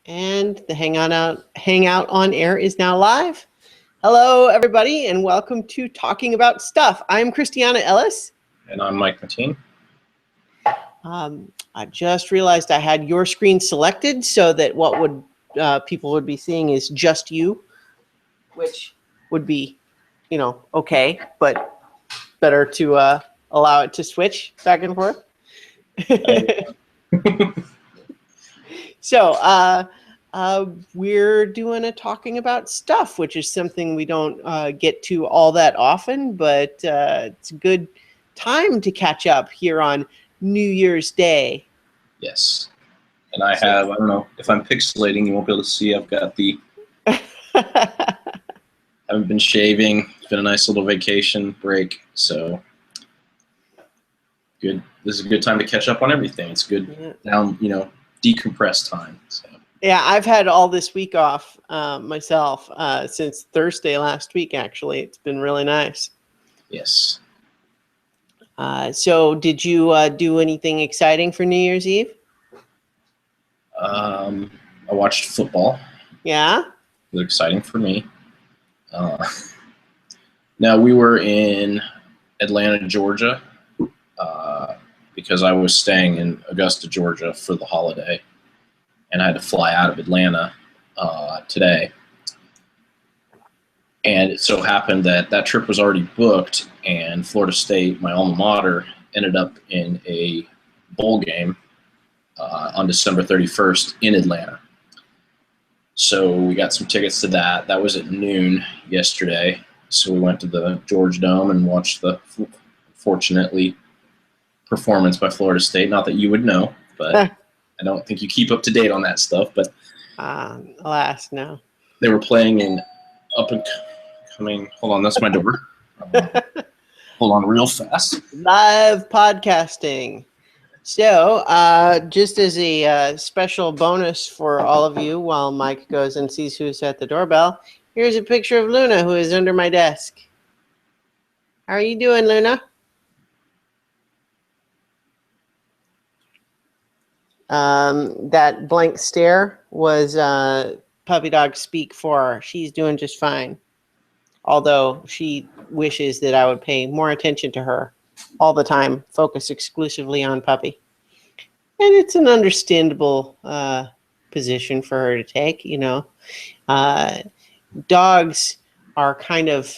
And the Hangout on Air is now live. Hello, everybody, and welcome to Talking About Stuff. I'm Christiana Ellis. And I'm Mike Mateen. I just realized I had your screen selected so that what would people would be seeing is just you, which would be, okay, but better to allow it to switch back and forth. So we're doing a Talking About Stuff, which is something we don't get to all that often, but it's a good time to catch up here on New Year's Day. Yes. And I don't know, if I'm pixelating, you won't be able to see, I've got the, haven't been shaving. It's been a nice little vacation break, so good. This is a good time to catch up on everything. It's good decompress time. So. Yeah, I've had all this week off myself since Thursday last week, actually. It's been really nice. Yes. So did you do anything exciting for New Year's Eve? I watched football. Yeah? It was exciting for me. Now, we were in Atlanta, Georgia, because I was staying in Augusta, Georgia for the holiday, and I had to fly out of Atlanta today. And it so happened that that trip was already booked, and Florida State, my alma mater, ended up in a bowl game on December 31st in Atlanta. So we got some tickets to that. That was at noon yesterday. So we went to the George Dome and watched the, fortunately, performance by Florida State. Not that you would know, but I don't think you keep up to date on that stuff. But alas, no. They were playing in up and coming. Hold on, that's my door. Hold on real fast. Live podcasting. So, just as a special bonus for all of you while Mike goes and sees who's at the doorbell, here's a picture of Luna, who is under my desk. How are you doing, Luna? That blank stare was puppy dog speak for her. She's doing just fine. Although she wishes that I would pay more attention to her all the time, focus exclusively on puppy. And it's an understandable position for her to take, Dogs are kind of,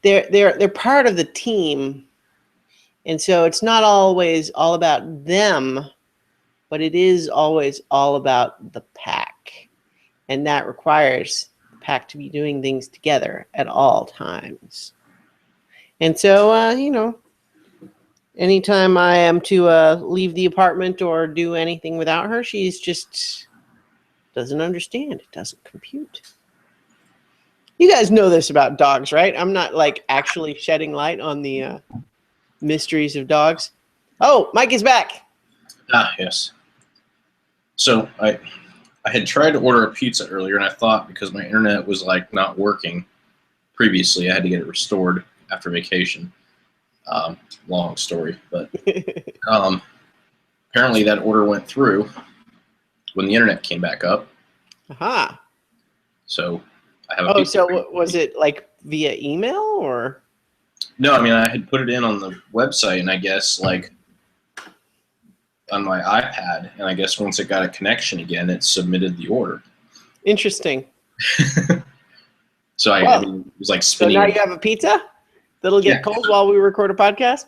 they're part of the team. And so it's not always all about them, but it is always all about the pack. And that requires the pack to be doing things together at all times. And so, anytime I am to leave the apartment or do anything without her, she's just doesn't understand. It doesn't compute. You guys know this about dogs, right? I'm not actually shedding light on the mysteries of dogs. Oh, Mike is back. Yes. So I had tried to order a pizza earlier, and I thought because my internet was not working previously, I had to get it restored after vacation. Long story, but apparently that order went through when the internet came back up. Aha. So I have a pizza. So was it via email or? No, I mean, I had put it in on the website, and I guess on my iPad, and I guess once it got a connection again, it submitted the order. Interesting. So it was spinning. So now you have a pizza that'll get cold while we record a podcast?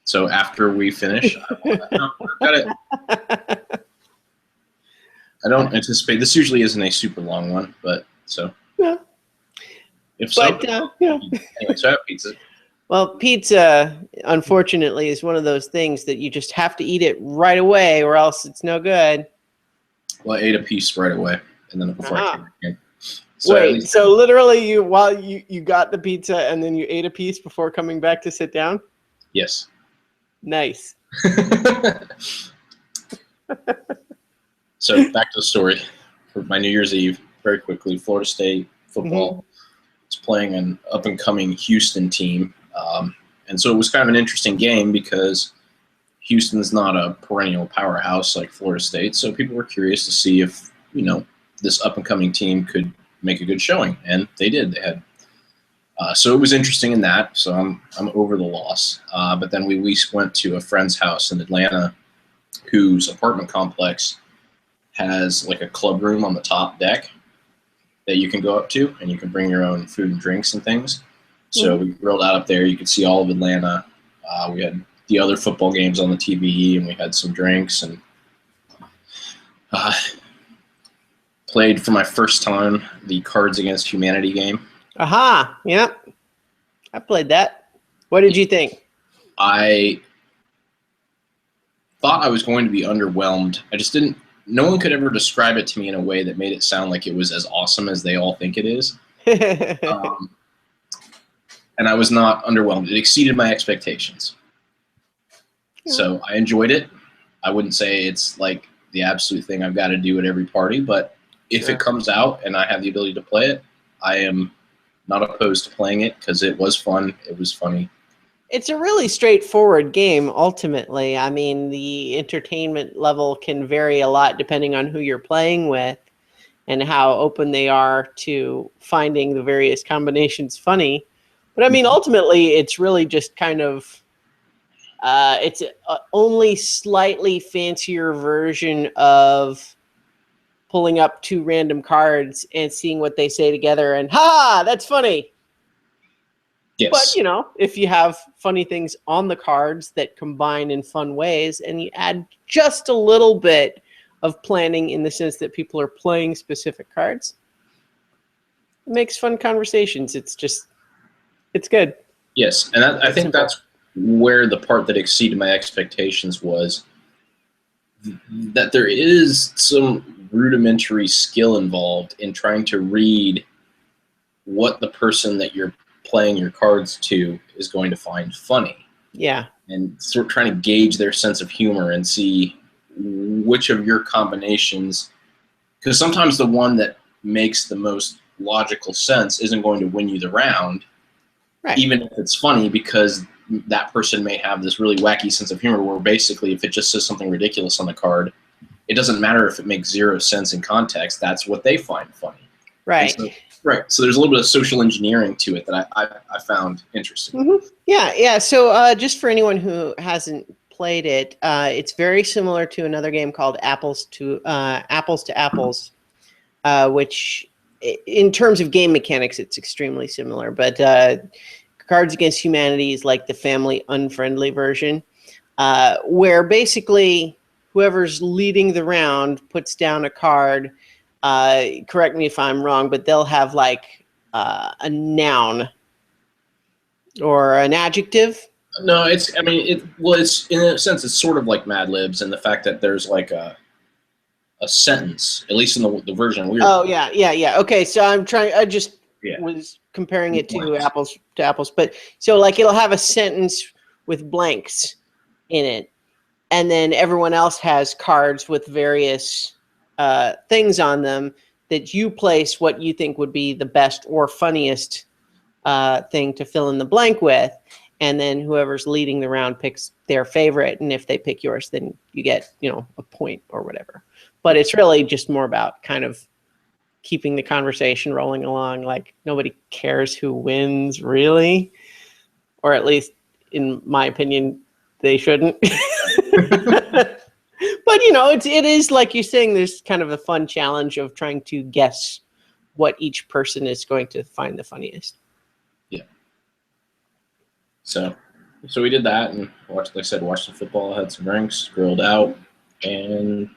So after we finish, I don't anticipate, this usually isn't a super long one, but so. Yeah. If so, anyway, so I have pizza. Well, pizza, unfortunately, is one of those things that you just have to eat it right away or else it's no good. Well, I ate a piece right away, and then before I came back in. So literally you got the pizza and then you ate a piece before coming back to sit down? Yes. Nice. So back to the story. For my New Year's Eve, very quickly, Florida State football is playing an up-and-coming Houston team. And so it was kind of an interesting game because Houston's not a perennial powerhouse like Florida State, so people were curious to see if, this up-and-coming team could make a good showing, and they did. They had so it was interesting in that. So I'm over the loss. But then we went to a friend's house in Atlanta, whose apartment complex has like a club room on the top deck that you can go up to, and you can bring your own food and drinks and things. So we grilled out up there. You could see all of Atlanta. We had the other football games on the TV, and we had some drinks, and played for my first time the Cards Against Humanity game. Aha! Yep, I played that. What did you think? I thought I was going to be underwhelmed. I just didn't. No one could ever describe it to me in a way that made it sound like it was as awesome as they all think it is. And I was not underwhelmed. It exceeded my expectations. Yeah. So I enjoyed it. I wouldn't say it's like the absolute thing I've got to do at every party, but if it comes out and I have the ability to play it, I am not opposed to playing it because it was fun. It was funny. It's a really straightforward game, ultimately. I mean, the entertainment level can vary a lot depending on who you're playing with and how open they are to finding the various combinations funny. But I mean, ultimately, it's really just kind of, it's a only slightly fancier version of pulling up two random cards and seeing what they say together and, ha, that's funny. Yes. But, if you have funny things on the cards that combine in fun ways and you add just a little bit of planning in the sense that people are playing specific cards, it makes fun conversations. It's good. Yes, and I think that's where the part that exceeded my expectations was that there is some rudimentary skill involved in trying to read what the person that you're playing your cards to is going to find funny. Yeah. And sort of trying to gauge their sense of humor and see which of your combinations, because sometimes the one that makes the most logical sense isn't going to win you the round, right, even if it's funny, because that person may have this really wacky sense of humor where basically if it just says something ridiculous on the card, it doesn't matter if it makes zero sense in context. That's what they find funny. Right. So there's a little bit of social engineering to it that I found interesting. Mm-hmm. Yeah. So just for anyone who hasn't played it, it's very similar to another game called Apples to Apples, which in terms of game mechanics, it's extremely similar. But Cards Against Humanity is like the family unfriendly version, where basically whoever's leading the round puts down a card. Correct me if I'm wrong, but they'll have like a noun or an adjective. No, it's in a sense, it's sort of like Mad Libs, and the fact that there's like a sentence, at least in the version we're. Oh yeah. Okay, so I just was comparing it to apples, but so like it'll have a sentence with blanks in it, and then everyone else has cards with various things on them that you place what you think would be the best or funniest thing to fill in the blank with. And then whoever's leading the round picks their favorite. And if they pick yours, then you get, a point or whatever. But it's really just more about kind of keeping the conversation rolling along. Like nobody cares who wins, really. Or at least, in my opinion, they shouldn't. But, it is like you're saying, there's kind of a fun challenge of trying to guess what each person is going to find the funniest. Yeah. So we did that and watched some football, had some drinks, grilled out, and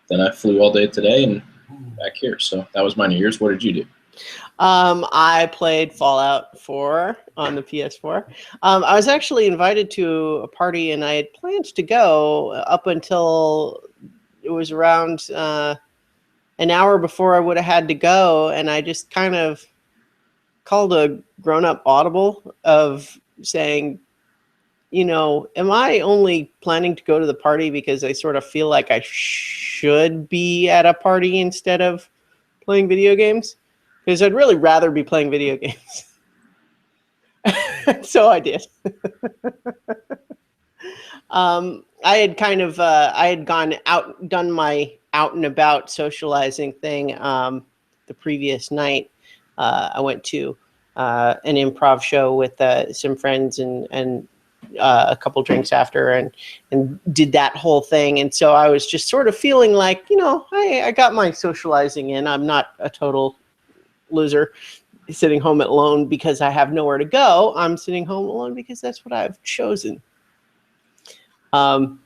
then I flew all day today and back here. So that was my New Year's. What did you do? I played Fallout 4 on the PS4. I was actually invited to a party, and I had plans to go up until it was around an hour before I would have had to go, and I just kind of called a grown-up audible of saying, am I only planning to go to the party because I sort of feel like I should be at a party instead of playing video games? Because I'd really rather be playing video games. So I did. I had kind of I had gone out, done my out and about socializing thing the previous night. I went to an improv show with some friends and a couple drinks after, and did that whole thing. And so I was just sort of feeling like, I got my socializing in. I'm not a total loser sitting home alone because I have nowhere to go. I'm sitting home alone because that's what I've chosen. And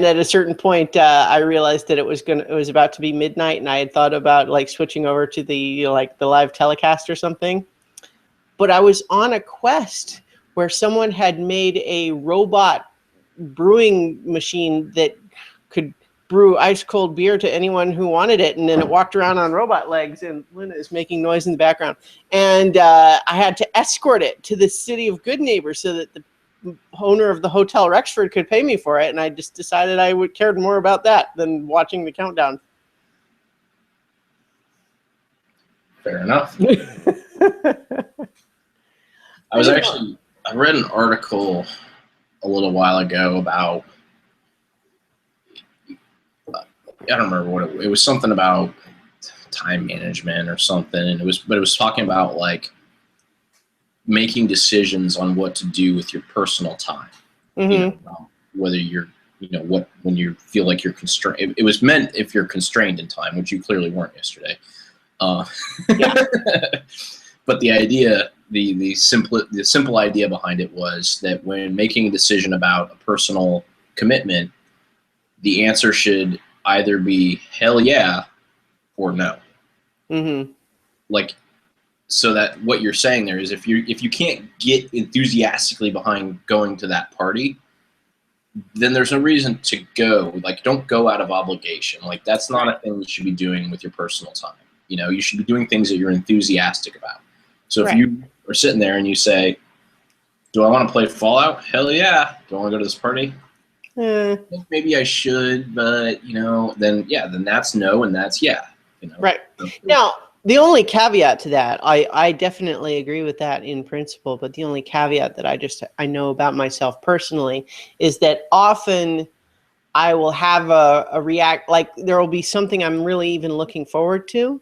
at a certain point, I realized that it was about to be midnight, and I had thought about like switching over to the the live telecast or something. But I was on a quest where someone had made a robot brewing machine that could brew ice cold beer to anyone who wanted it, and then it walked around on robot legs, and Luna is making noise in the background. And I had to escort it to the city of Good Neighbor so that the owner of the Hotel Rexford could pay me for it, and I just decided I would cared more about that than watching the countdown. Fair enough. I read an article a little while ago about, I don't remember what it was, something about time management or something, and it was talking about like making decisions on what to do with your personal time. Mm-hmm. Whether you're, when you feel like you're constrained. It was meant if you're constrained in time, which you clearly weren't yesterday. Yeah. But the idea, the simple idea behind it was that when making a decision about a personal commitment, the answer should either be hell yeah or no. Mm-hmm. Like, so that what you're saying there is if you can't get enthusiastically behind going to that party, then there's no reason to go. Like, don't go out of obligation. Like, that's not a thing you should be doing with your personal time. You should be doing things that you're enthusiastic about. So if you are sitting there and you say, do I want to play Fallout? Hell yeah. Do I want to go to this party? Maybe I should, but, then that's no and that's yeah. Right. Now, the only caveat to that, I definitely agree with that in principle, but the only caveat that I know about myself personally is that often I will have a react, like there will be something I'm really even looking forward to,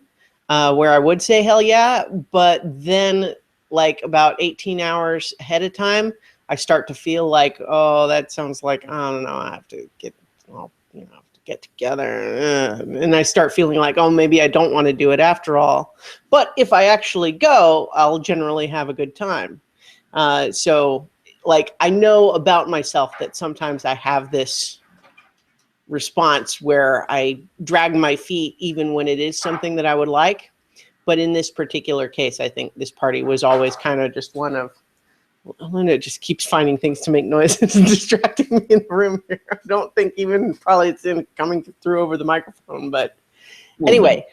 where I would say hell yeah, but then like about 18 hours ahead of time, I start to feel like, oh, that sounds like, I don't know, I have to get together, and I start feeling like, oh, maybe I don't want to do it after all. But if I actually go, I'll generally have a good time. So like, I know about myself that sometimes I have this response where I drag my feet even when it is something that I would like. But in this particular case, I think this party was always kind of just one of, Luna just keeps finding things to make noise and distracting me in the room here. I don't think even probably it's coming through over the microphone, but anyway.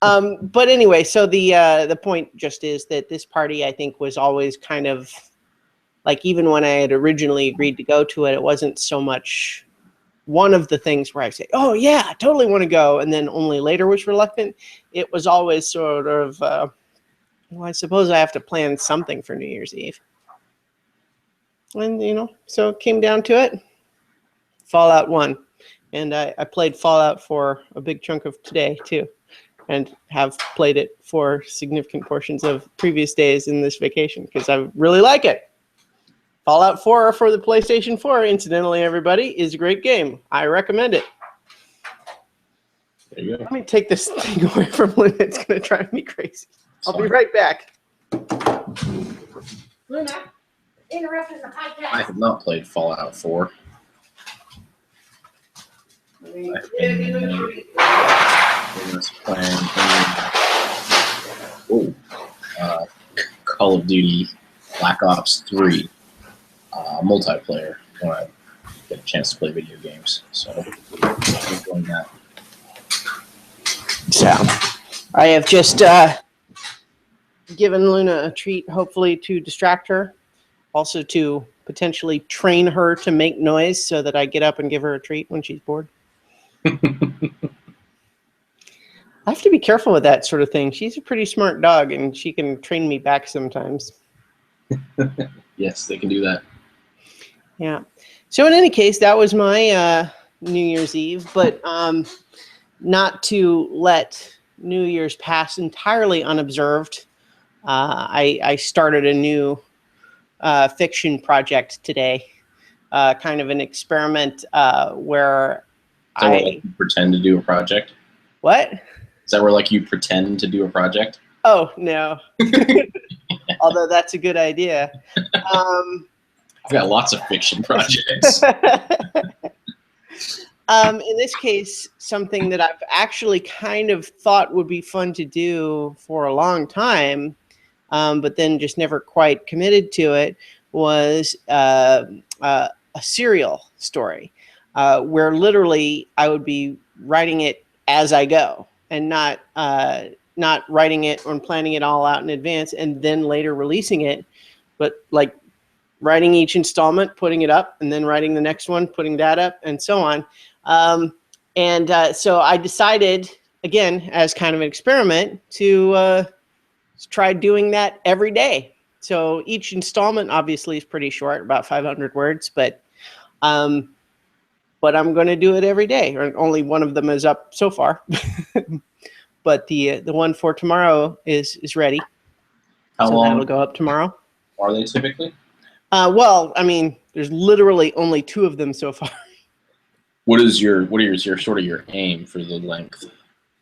So the point just is that this party, I think, was always kind of like, even when I had originally agreed to go to it, it wasn't so much one of the things where I say, oh yeah, I totally want to go, and then only later was reluctant. It was always sort of, well, I suppose I have to plan something for New Year's Eve. And, so it came down to it. Fallout 1. And I played Fallout for a big chunk of today, too. And have played it for significant portions of previous days in this vacation, because I really like it. Fallout 4 for the PlayStation 4, incidentally, everybody, is a great game. I recommend it. There you go. Let me take this thing away from Luna. It's going to drive me crazy. I'll be right back. Luna, interrupting the podcast. I have not played Fallout 4. Call of Duty Black Ops 3 multiplayer when I get a chance to play video games. So I'm doing that. So I have just given Luna a treat, hopefully to distract her, also to potentially train her to make noise so that I get up and give her a treat when she's bored. I have to be careful with that sort of thing. She's a pretty smart dog, and she can train me back sometimes. Yes, they can do that. Yeah. So in any case, that was my New Year's Eve, but not to let New Year's pass entirely unobserved. I started a new fiction project today, kind of an experiment where Is that where like, you pretend to do a project? What? Is that where like you pretend to do a project? Oh, no. Although that's a good idea. I've got lots of fiction projects. In this case, something that I've actually kind of thought would be fun to do for a long time, but then just never quite committed to it, was a serial story where literally I would be writing it as I go and not writing it or planning it all out in advance and then later releasing it, but like writing each installment, putting it up, and then writing the next one, putting that up, and so on. So I decided, again, as kind of an experiment, to try doing that every day. So each installment obviously is pretty short, about 500 words, but I'm going to do it every day. Or only one of them is up so far, but the one for tomorrow is ready. How so long that'll go up tomorrow. Are they typically? Well, I mean, there's literally only 2 of them so far. What are your sort of your aim for the length?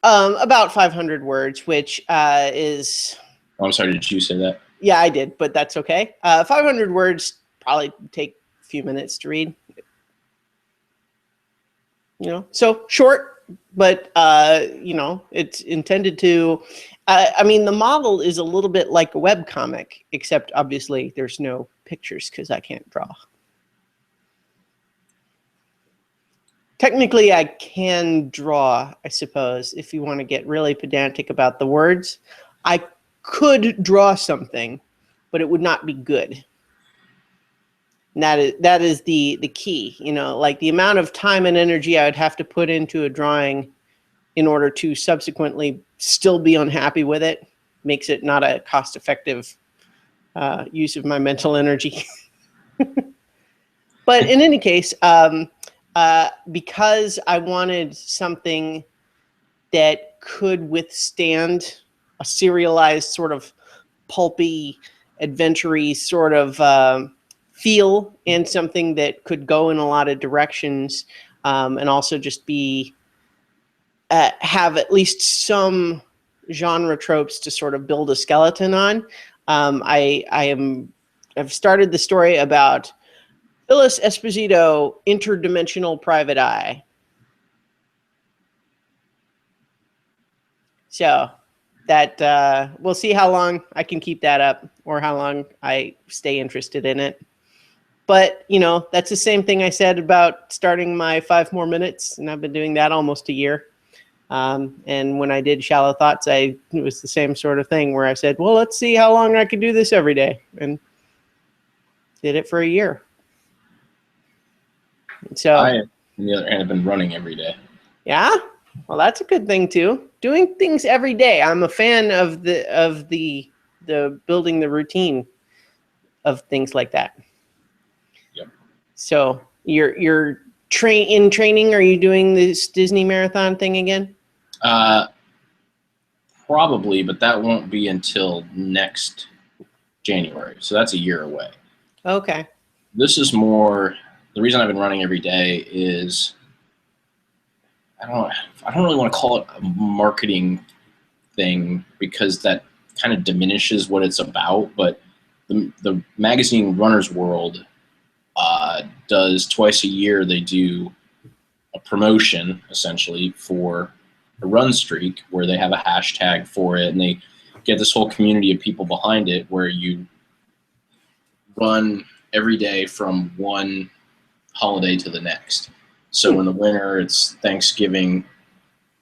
About 500 words, which is. Oh, I'm sorry. Did you say that? Yeah, I did, but that's okay. 500 words probably take a few minutes to read. So short, but it's intended to. I mean, the model is a little bit like a webcomic, except obviously there's no pictures because I can't draw. Technically, I can draw, I suppose, if you want to get really pedantic about the words. I could draw something, but it would not be good. And that is the key, like the amount of time and energy I would have to put into a drawing in order to subsequently still be unhappy with it makes it not a cost-effective use of my mental energy. But in any case, because I wanted something that could withstand a serialized sort of pulpy, adventure-y sort of feel, and something that could go in a lot of directions, and also just be have at least some genre tropes to sort of build a skeleton on. I've started the story about Phyllis Esposito, Interdimensional Private Eye. So that we'll see how long I can keep that up or how long I stay interested in it. But, that's the same thing I said about starting my 5 More Minutes, and I've been doing that almost a year. And when I did Shallow Thoughts, it was the same sort of thing where I said, well, let's see how long I can do this every day, and did it for a year. So I, on the other hand, have been running every day. Yeah? Well, that's a good thing too. Doing things every day. I'm a fan of the building the routine of things like that. Yep. So you're in training. Are you doing this Disney marathon thing again? Probably, but that won't be until next January. So that's a year away. Okay. This is more, the reason I've been running every day is, I don't really want to call it a marketing thing because that kind of diminishes what it's about, but the magazine Runner's World does twice a year, they do a promotion essentially for a run streak where they have a hashtag for it, and they get this whole community of people behind it where you run every day from one holiday to the next. So in the winter, it's Thanksgiving.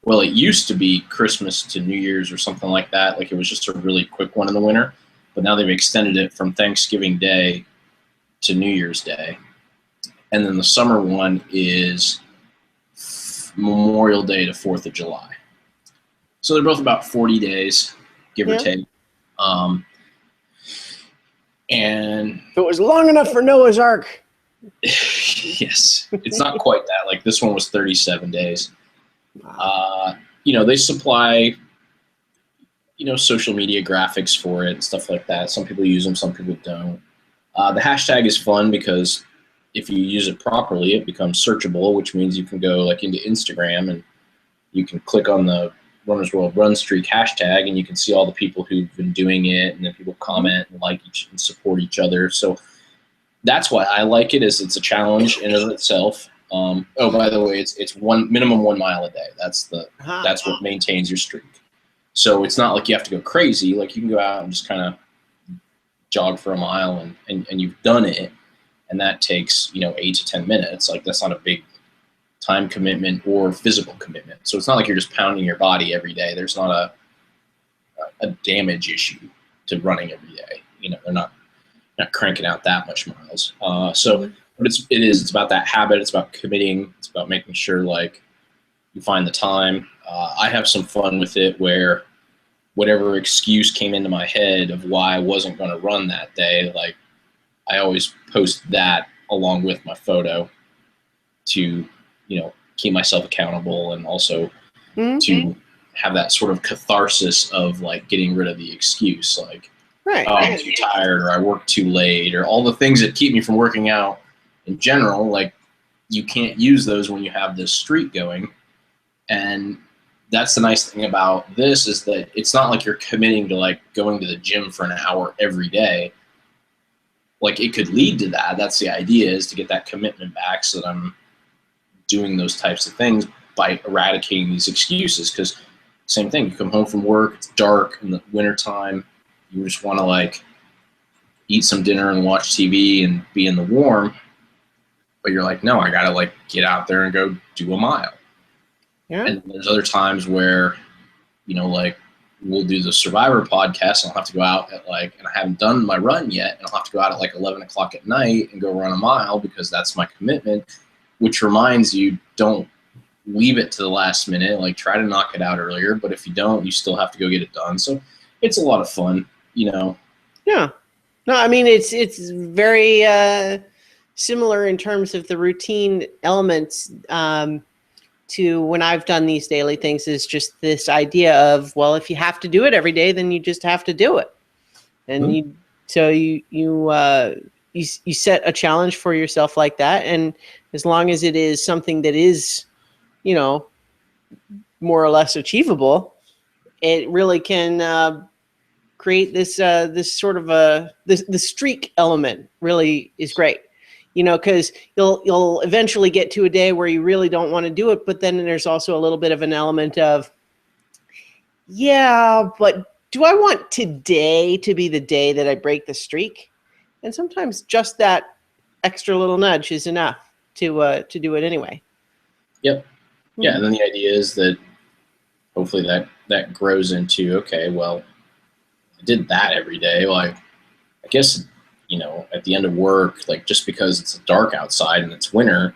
Well, it used to be Christmas to New Year's or something like that. Like it was just a really quick one in the winter. But now they've extended it from Thanksgiving Day to New Year's Day. And then the summer one is Memorial Day to 4th of July. So they're both about 40 days, give or take. And if it was long enough for Noah's Ark. Yes, it's not quite that. Like this one was 37 days. Wow. They supply, social media graphics for it and stuff like that. Some people use them, some people don't. The hashtag is fun because if you use it properly, it becomes searchable, which means you can go like into Instagram and you can click on the Runners World Run Streak hashtag and you can see all the people who've been doing it, and then people comment and like each and support each other. So that's why I like it, is it's a challenge in and of itself. By the way, it's minimum 1 mile a day. That's what maintains your streak. So it's not like you have to go crazy. Like you can go out and just kind of jog for a mile and you've done it, and that takes 8 to 10 minutes. Like that's not a big time commitment or physical commitment. So it's not like you're just pounding your body every day. There's not a damage issue to running every day. They're not cranking out that much miles. But it's about that habit. It's about committing. It's about making sure like you find the time. I have some fun with it where whatever excuse came into my head of why I wasn't going to run that day, like I always post that along with my photo to, keep myself accountable, and also to have that sort of catharsis of like getting rid of the excuse, like, Right. oh, I'm too tired, or I work too late, or all the things that keep me from working out in general. Like you can't use those when you have this streak going. And that's the nice thing about this, is that it's not like you're committing to like going to the gym for an hour every day. Like it could lead to that. That's the idea, is to get that commitment back so that I'm doing those types of things by eradicating these excuses. Because same thing, you come home from work, it's dark in the wintertime, you just want to like eat some dinner and watch TV and be in the warm, but you're like, no, I gotta like get out there and go do a mile. Yeah. And there's other times where, like we'll do the Survivor podcast and I'll have to go out at like, and I haven't done my run yet, and I'll have to go out at like 11 o'clock at night and go run a mile because that's my commitment, which reminds you, don't leave it to the last minute. Like try to knock it out earlier, but if you don't, you still have to go get it done. So it's a lot of fun, Yeah. No, I mean, it's very similar in terms of the routine elements to when I've done these daily things, is just this idea of, well, if you have to do it every day, then you just have to do it. And you set a challenge for yourself like that. And as long as it is something that is, more or less achievable, it really can create this sort of the streak element really is great, because you'll eventually get to a day where you really don't want to do it, but then there's also a little bit of an element of, yeah, but do I want today to be the day that I break the streak? And sometimes just that extra little nudge is enough to do it anyway. Yep. Yeah, and then the idea is that hopefully that grows into, okay, well, I did that every day. Well, I guess, at the end of work, like just because it's dark outside and it's winter,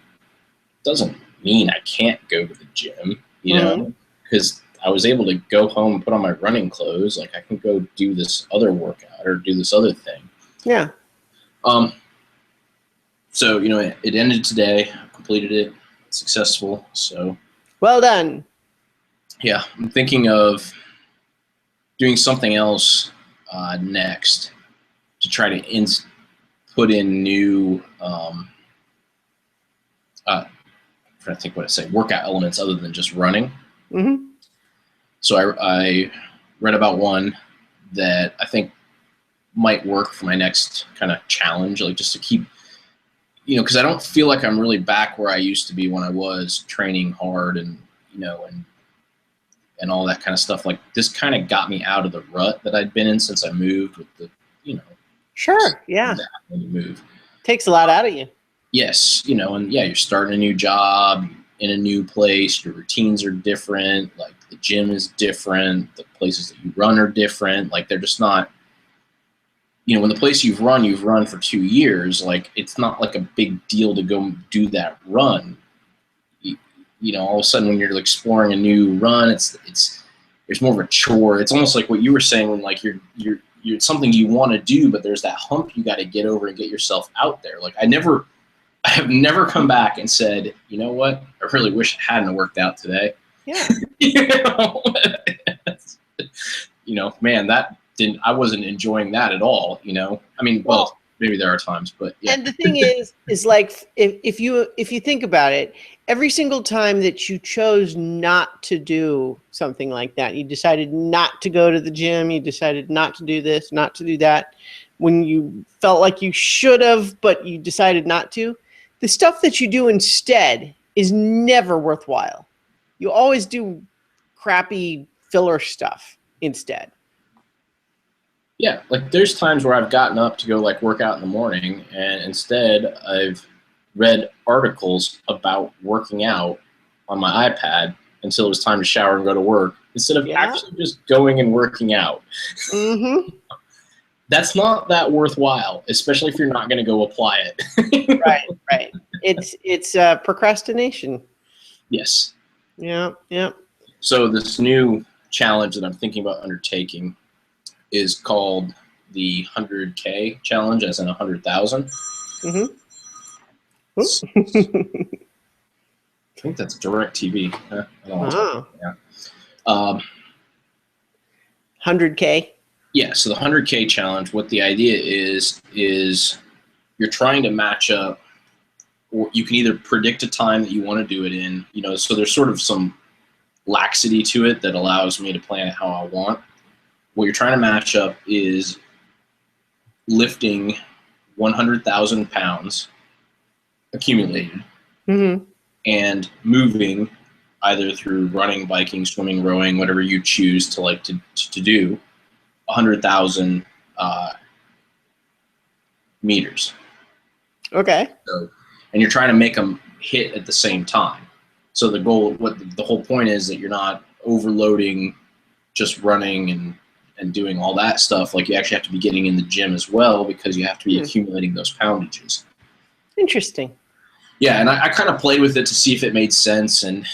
doesn't mean I can't go to the gym, because I was able to go home and put on my running clothes. Like I can go do this other workout or do this other thing. Yeah. So, it ended today. I completed it. Successful. So. Well done. Yeah. I'm thinking of doing something else next to try to put in new, I'm trying to think what to say, workout elements other than just running. Mm-hmm. So I read about one that I think might work for my next kind of challenge, like just to keep, because I don't feel like I'm really back where I used to be when I was training hard and, and all that kind of stuff. Like this kind of got me out of the rut that I'd been in since I moved with the, Sure. Yeah. When you move. Takes a lot out of you. Yes. And yeah, you're starting a new job in a new place. Your routines are different. Like the gym is different. The places that you run are different. Like they're just not, when the place you've run for 2 years, like it's not like a big deal to go do that run. All of a sudden when you're exploring a new run, it's more of a chore. It's almost like what you were saying, when like you're something you want to do, but there's that hump you got to get over and get yourself out there. Like I never I have never come back and said, you know what, I really wish it hadn't worked out today. Yeah. you know? You know, man, I wasn't enjoying that at all, you know? I mean, well, maybe there are times, but yeah. And the thing is like, if you think about it, every single time that you chose not to do something like that, you decided not to go to the gym, you decided not to do this, not to do that, when you felt like you should have, but you decided not to, the stuff that you do instead is never worthwhile. You always do crappy filler stuff instead. Yeah, like there's times where I've gotten up to go like work out in the morning, and instead I've read articles about working out on my iPad until it was time to shower and go to work, instead of actually just going and working out. Mm-hmm. That's not that worthwhile, especially if you're not going to go apply it. Right. It's procrastination. Yes. Yeah. So this new challenge that I'm thinking about undertaking is called the 100K challenge, as in 100,000. Mm-hmm. I think that's DirecTV. I don't want Wow. to 100K. Yeah, so the 100K challenge, what the idea is you're trying to match up, or you can either predict a time that you want to do it in, you know, so there's sort of some laxity to it that allows me to plan it how I want. What you're trying to match up is lifting 100,000 pounds accumulated, Mm-hmm. and moving either through running, biking, swimming, rowing, whatever you choose to like to do, 100,000 meters. Okay. So, and you're trying to make them hit at the same time. So the goal, the whole point is that you're not overloading just running and doing all that stuff. Like you actually have to be getting in the gym as well, because you have to be accumulating those poundages. Interesting. Yeah, and I kind of played with it to see if it made sense, and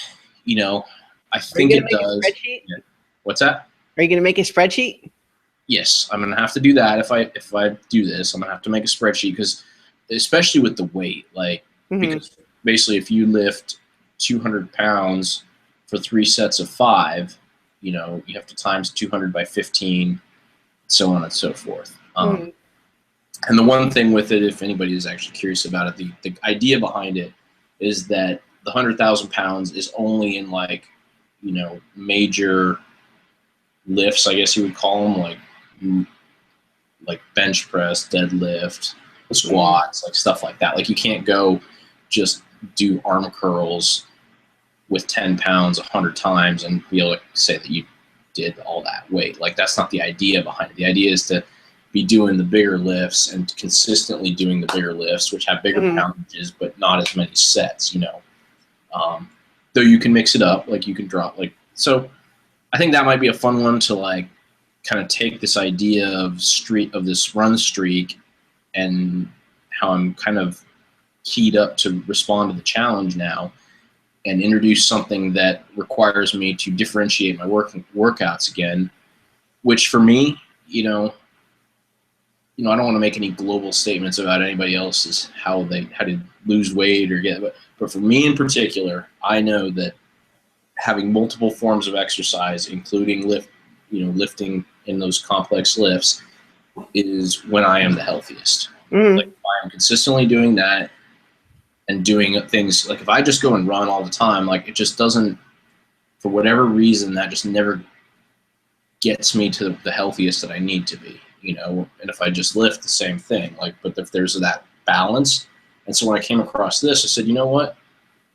you know, I think it does. Yeah. What's that? Are you going to make a spreadsheet? Yes, I'm gonna have to do that if I do this. I'm gonna have to make a spreadsheet, because especially with the weight, like because basically if you lift 200 pounds for 3 sets of 5, you know, you have to times 200 by 15, so on and so forth. And the one thing with it, if anybody is actually curious about it, the idea behind it is that the 100,000 pounds is only in like, you know, major lifts, I guess you would call them, like bench press, deadlift, squats, like stuff like that. Like you can't go just do arm curls with 10 pounds 100 times and be able to say that you did all that weight. Like that's not the idea behind it. The idea is to be doing the bigger lifts and consistently doing the bigger lifts, which have bigger poundages, but not as many sets, you know. Though you can mix it up, like you can drop, like, so I think that might be a fun one to like kind of take this idea of this run streak and how I'm kind of keyed up to respond to the challenge now, and introduce something that requires me to differentiate my workouts again, which for me, you know, I don't want to make any global statements about anybody else's how to lose weight or get, but for me in particular, I know that having multiple forms of exercise, including lifting in those complex lifts, is when I am the healthiest. Like if I am consistently doing that and doing things, like if I just go and run all the time, like it just doesn't, for whatever reason, that just never gets me to the healthiest that I need to be, you know. And if I just lift, the same thing, like, but if there's that balance. And so when I came across this, I said, you know what,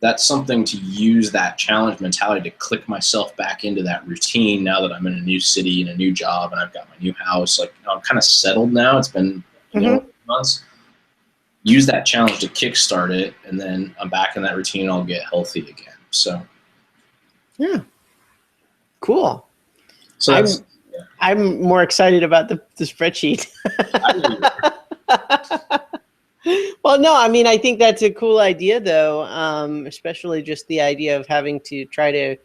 that's something to use that challenge mentality to click myself back into that routine now that I'm in a new city and a new job and I've got my new house. Like, you know, I'm kind of settled now. It's been, you know, months. Use that challenge to kickstart it, and then I'm back in that routine and I'll get healthy again. So, yeah, cool. So I'm more excited about the spreadsheet. Well, no, I mean, I think that's a cool idea, though, especially just the idea of having to try to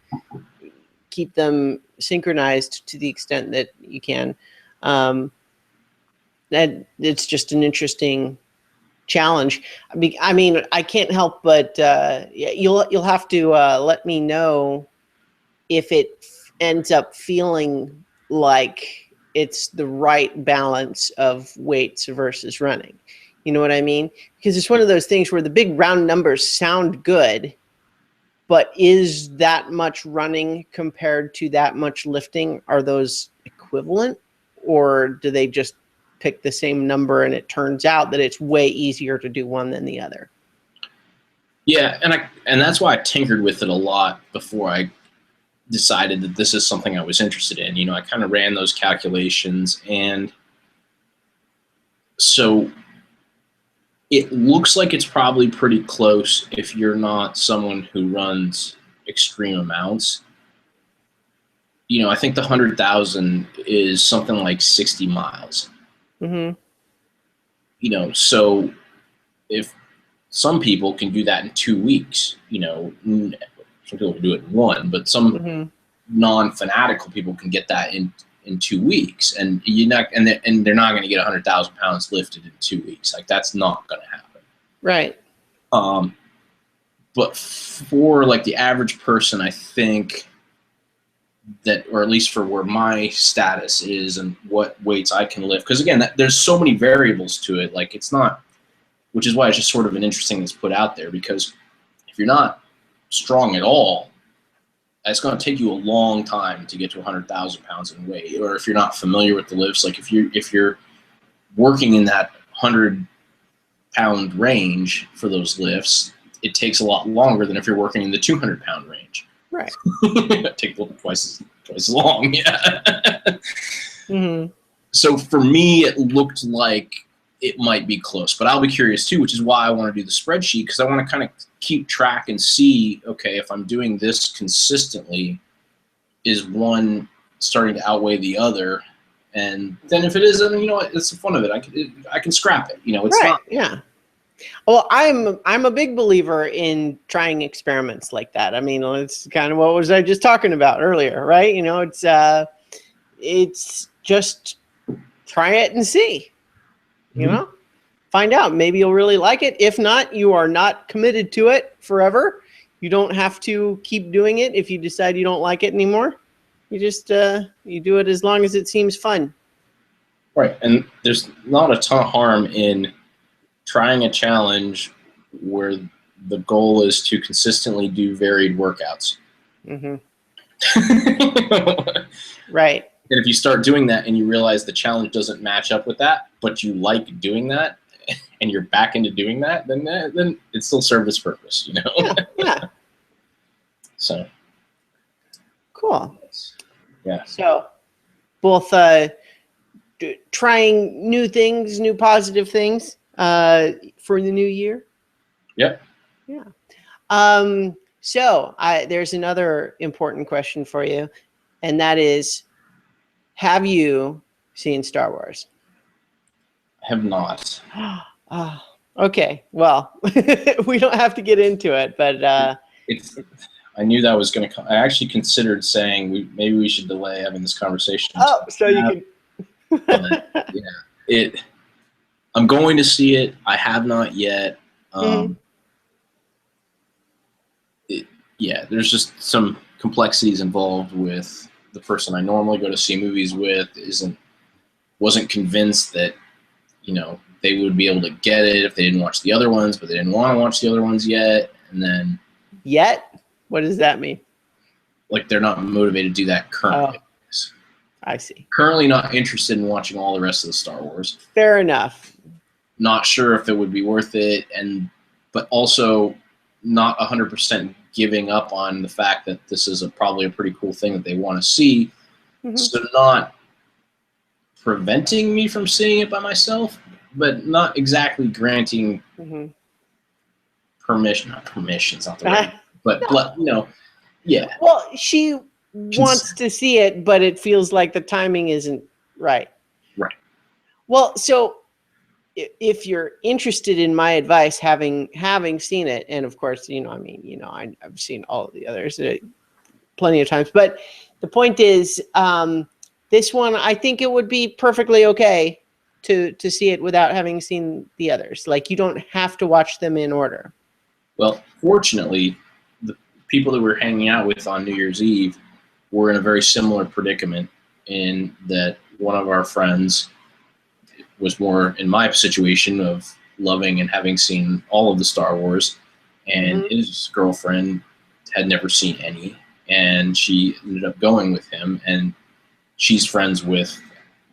keep them synchronized to the extent that you can. That it's just an interesting challenge. I mean, I can't help but you'll have to let me know if it ends up feeling like it's the right balance of weights versus running. You know what I mean? Because it's one of those things where the big round numbers sound good, but is that much running compared to that much lifting? Are those equivalent, or do they just pick the same number and it turns out that it's way easier to do one than the other? Yeah, and that's why I tinkered with it a lot before I decided that this is something I was interested in. You know, I kind of ran those calculations, and so it looks like it's probably pretty close if you're not someone who runs extreme amounts. You know, I think the 100,000 is something like 60 miles. Mm-hmm. You know, so if some people can do that in 2 weeks, you know, some people can do it in one, but some non-fanatical people can get that in 2 weeks, and they're not going to get 100,000 pounds lifted in 2 weeks. Like, that's not going to happen. Right. But for like the average person, I think that, or at least for where my status is and what weights I can lift, because again, there's so many variables to it. Like, it's not, which is why it's just sort of an interesting that's put out there, because if you're not strong at all, it's going to take you a long time to get to 100,000 pounds in weight. Or if you're not familiar with the lifts, like if you're working in that 100-pound range for those lifts, it takes a lot longer than if you're working in the 200-pound range. Right. It takes twice as long. Yeah. Mm-hmm. So for me, it looked like it might be close, but I'll be curious too, which is why I want to do the spreadsheet, because I want to kind of keep track and see, okay, if I'm doing this consistently, is one starting to outweigh the other? And then if it is, then, you know, it's the fun of it. I can scrap it. You know, it's right. not. Yeah. Well, I'm a big believer in trying experiments like that. I mean, it's kind of what was I just talking about earlier, right? You know, it's just try it and see. You know, find out. Maybe you'll really like it. If not, you are not committed to it forever. You don't have to keep doing it if you decide you don't like it anymore. You just you do it as long as it seems fun. Right, and there's not a ton of harm in trying a challenge where the goal is to consistently do varied workouts. Mm-hmm. Right. And if you start doing that and you realize the challenge doesn't match up with that, but you like doing that, and you're back into doing that, then it still served its purpose, you know? Yeah. Yeah. So. Cool. Yeah. So both trying new things, new positive things for the new year. Yep. Yeah. So there's another important question for you, and that is, have you seen Star Wars? I have not. Okay. Well, we don't have to get into it, but I knew that was going to come. I actually considered saying maybe we should delay having this conversation. Oh, so you can. But, yeah, I'm going to see it. I have not yet. There's just some complexities involved with the person I normally go to see movies with. Wasn't convinced that, you know, they would be able to get it if they didn't watch the other ones, but they didn't want to watch the other ones yet. And then yet, what does that mean? Like, they're not motivated to do that currently. Oh, I see. Currently not interested in watching all the rest of the Star Wars. Fair enough. Not sure if it would be worth it, but also not 100% giving up on the fact that this is probably a pretty cool thing that they want to see. Mm-hmm. So not preventing me from seeing it by myself, but not exactly granting permission. Not permission's not the right, but you know, yeah. Well, she wants to see it, but it feels like the timing isn't right. Right. Well, so if you're interested in my advice, having seen it, and of course, you know, I mean, you know, I've seen all of the others plenty of times, but the point is, this one, I think it would be perfectly okay to see it without having seen the others. Like, you don't have to watch them in order. Well, fortunately, the people that we're hanging out with on New Year's Eve were in a very similar predicament, in that one of our friends was more in my situation of loving and having seen all of the Star Wars, and his girlfriend had never seen any, and she ended up going with him, and she's friends with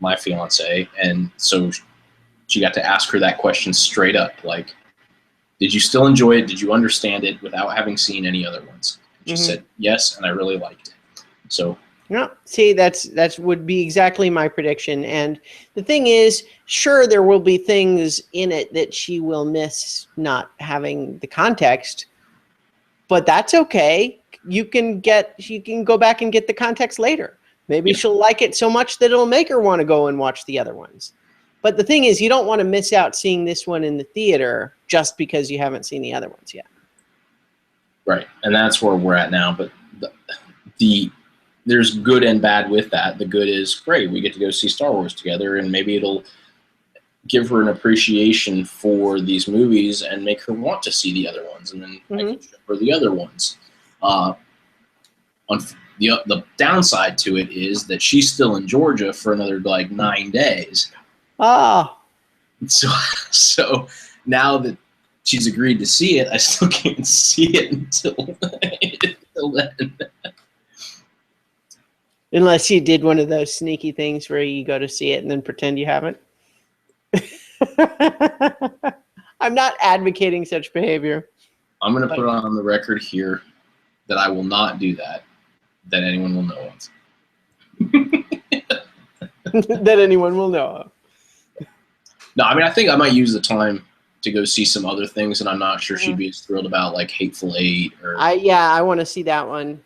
my fiance, and so she got to ask her that question straight up, like, did you still enjoy it? Did you understand it without having seen any other ones? She said yes, and I really liked it. So yeah, see, that's would be exactly my prediction. And the thing is, sure, there will be things in it that she will miss not having the context, but that's okay. You can go back and get the context later. Maybe she'll like it so much that it'll make her want to go and watch the other ones. But the thing is, you don't want to miss out seeing this one in the theater just because you haven't seen the other ones yet. Right, and that's where we're at now. But there's good and bad with that. The good is, great, we get to go see Star Wars together, and maybe it'll give her an appreciation for these movies and make her want to see the other ones, and then I can show her the other ones. On the downside to it is that she's still in Georgia for another like 9 days. Ah. So now that she's agreed to see it, I still can't see it until then. Unless you did one of those sneaky things where you go to see it and then pretend you haven't. I'm not advocating such behavior. I'm going to put on the record here that I will not do that anyone will know of. That anyone will know of. No, I mean, I think I might use the time to go see some other things, and I'm not sure she'd be as thrilled about, like Hateful Eight. I want to see that one.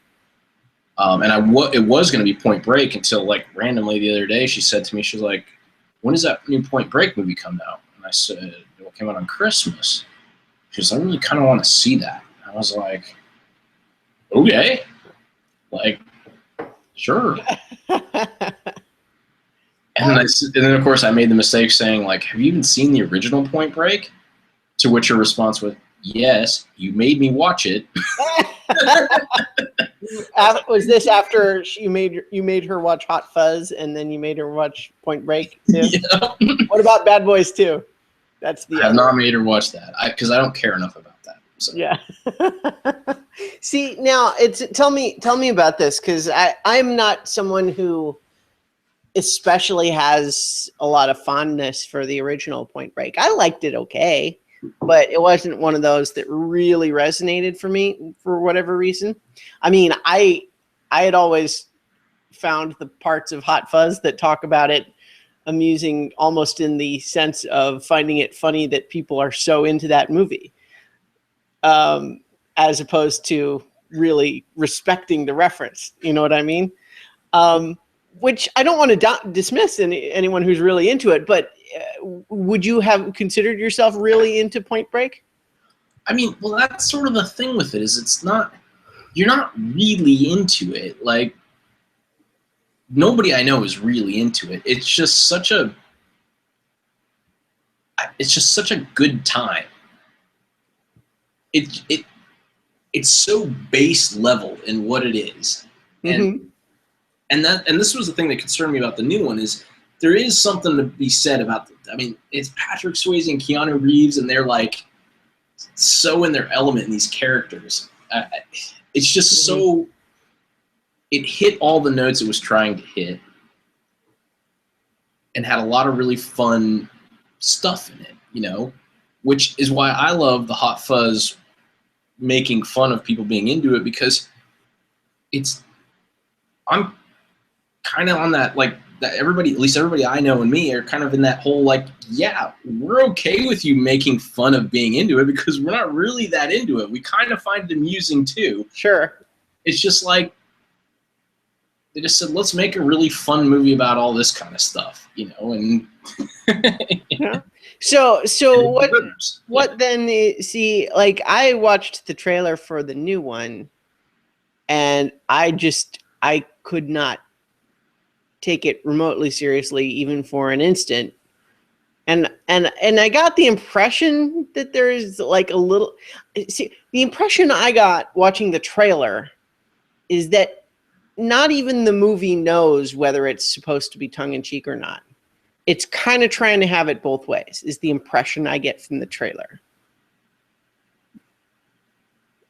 And it was going to be Point Break until, like, randomly the other day she said to me, she's like, when does that new Point Break movie come out? And I said, it came out on Christmas. She goes, I really kind of want to see that. I was like, okay. Like, sure. And then, of course, I made the mistake saying, like, have you even seen the original Point Break? To which her response was, yes, you made me watch it. Was this after you made her watch Hot Fuzz and then you made her watch Point Break too? Yeah. What about Bad Boys 2? That's the. I have not made her watch that because I don't care enough about that. So. Yeah. See, now tell me about this, because I'm not someone who especially has a lot of fondness for the original Point Break. I liked it okay, but it wasn't one of those that really resonated for me for whatever reason. I mean, I had always found the parts of Hot Fuzz that talk about it amusing, almost in the sense of finding it funny that people are so into that movie, as opposed to really respecting the reference. You know what I mean? Which I don't want to dismiss anyone who's really into it, but would you have considered yourself really into Point Break? I mean, well, that's sort of the thing with it, is you're not really into it. Like, nobody I know is really into it. It's just such a good time. It's so base level in what it is. And this was the thing that concerned me about the new one, is there is something to be said about it's Patrick Swayze and Keanu Reeves, and they're like so in their element in these characters. It's just so, it hit all the notes it was trying to hit and had a lot of really fun stuff in it, which is why I love the Hot Fuzz making fun of people being into it, because I'm kind of on that, like, that everybody, at least everybody I know and me, are kind of in that whole, like, yeah, we're okay with you making fun of being into it because we're not really that into it. We kind of find it amusing too. Sure. It's just like, they just said, let's make a really fun movie about all this kind of stuff, and yeah. So what then? See, like, I watched the trailer for the new one, and I could not take it remotely seriously, even for an instant, And I got the impression that there's like a little. See, the impression I got watching the trailer is that not even the movie knows whether it's supposed to be tongue in cheek or not. It's kind of trying to have it both ways, is the impression I get from the trailer.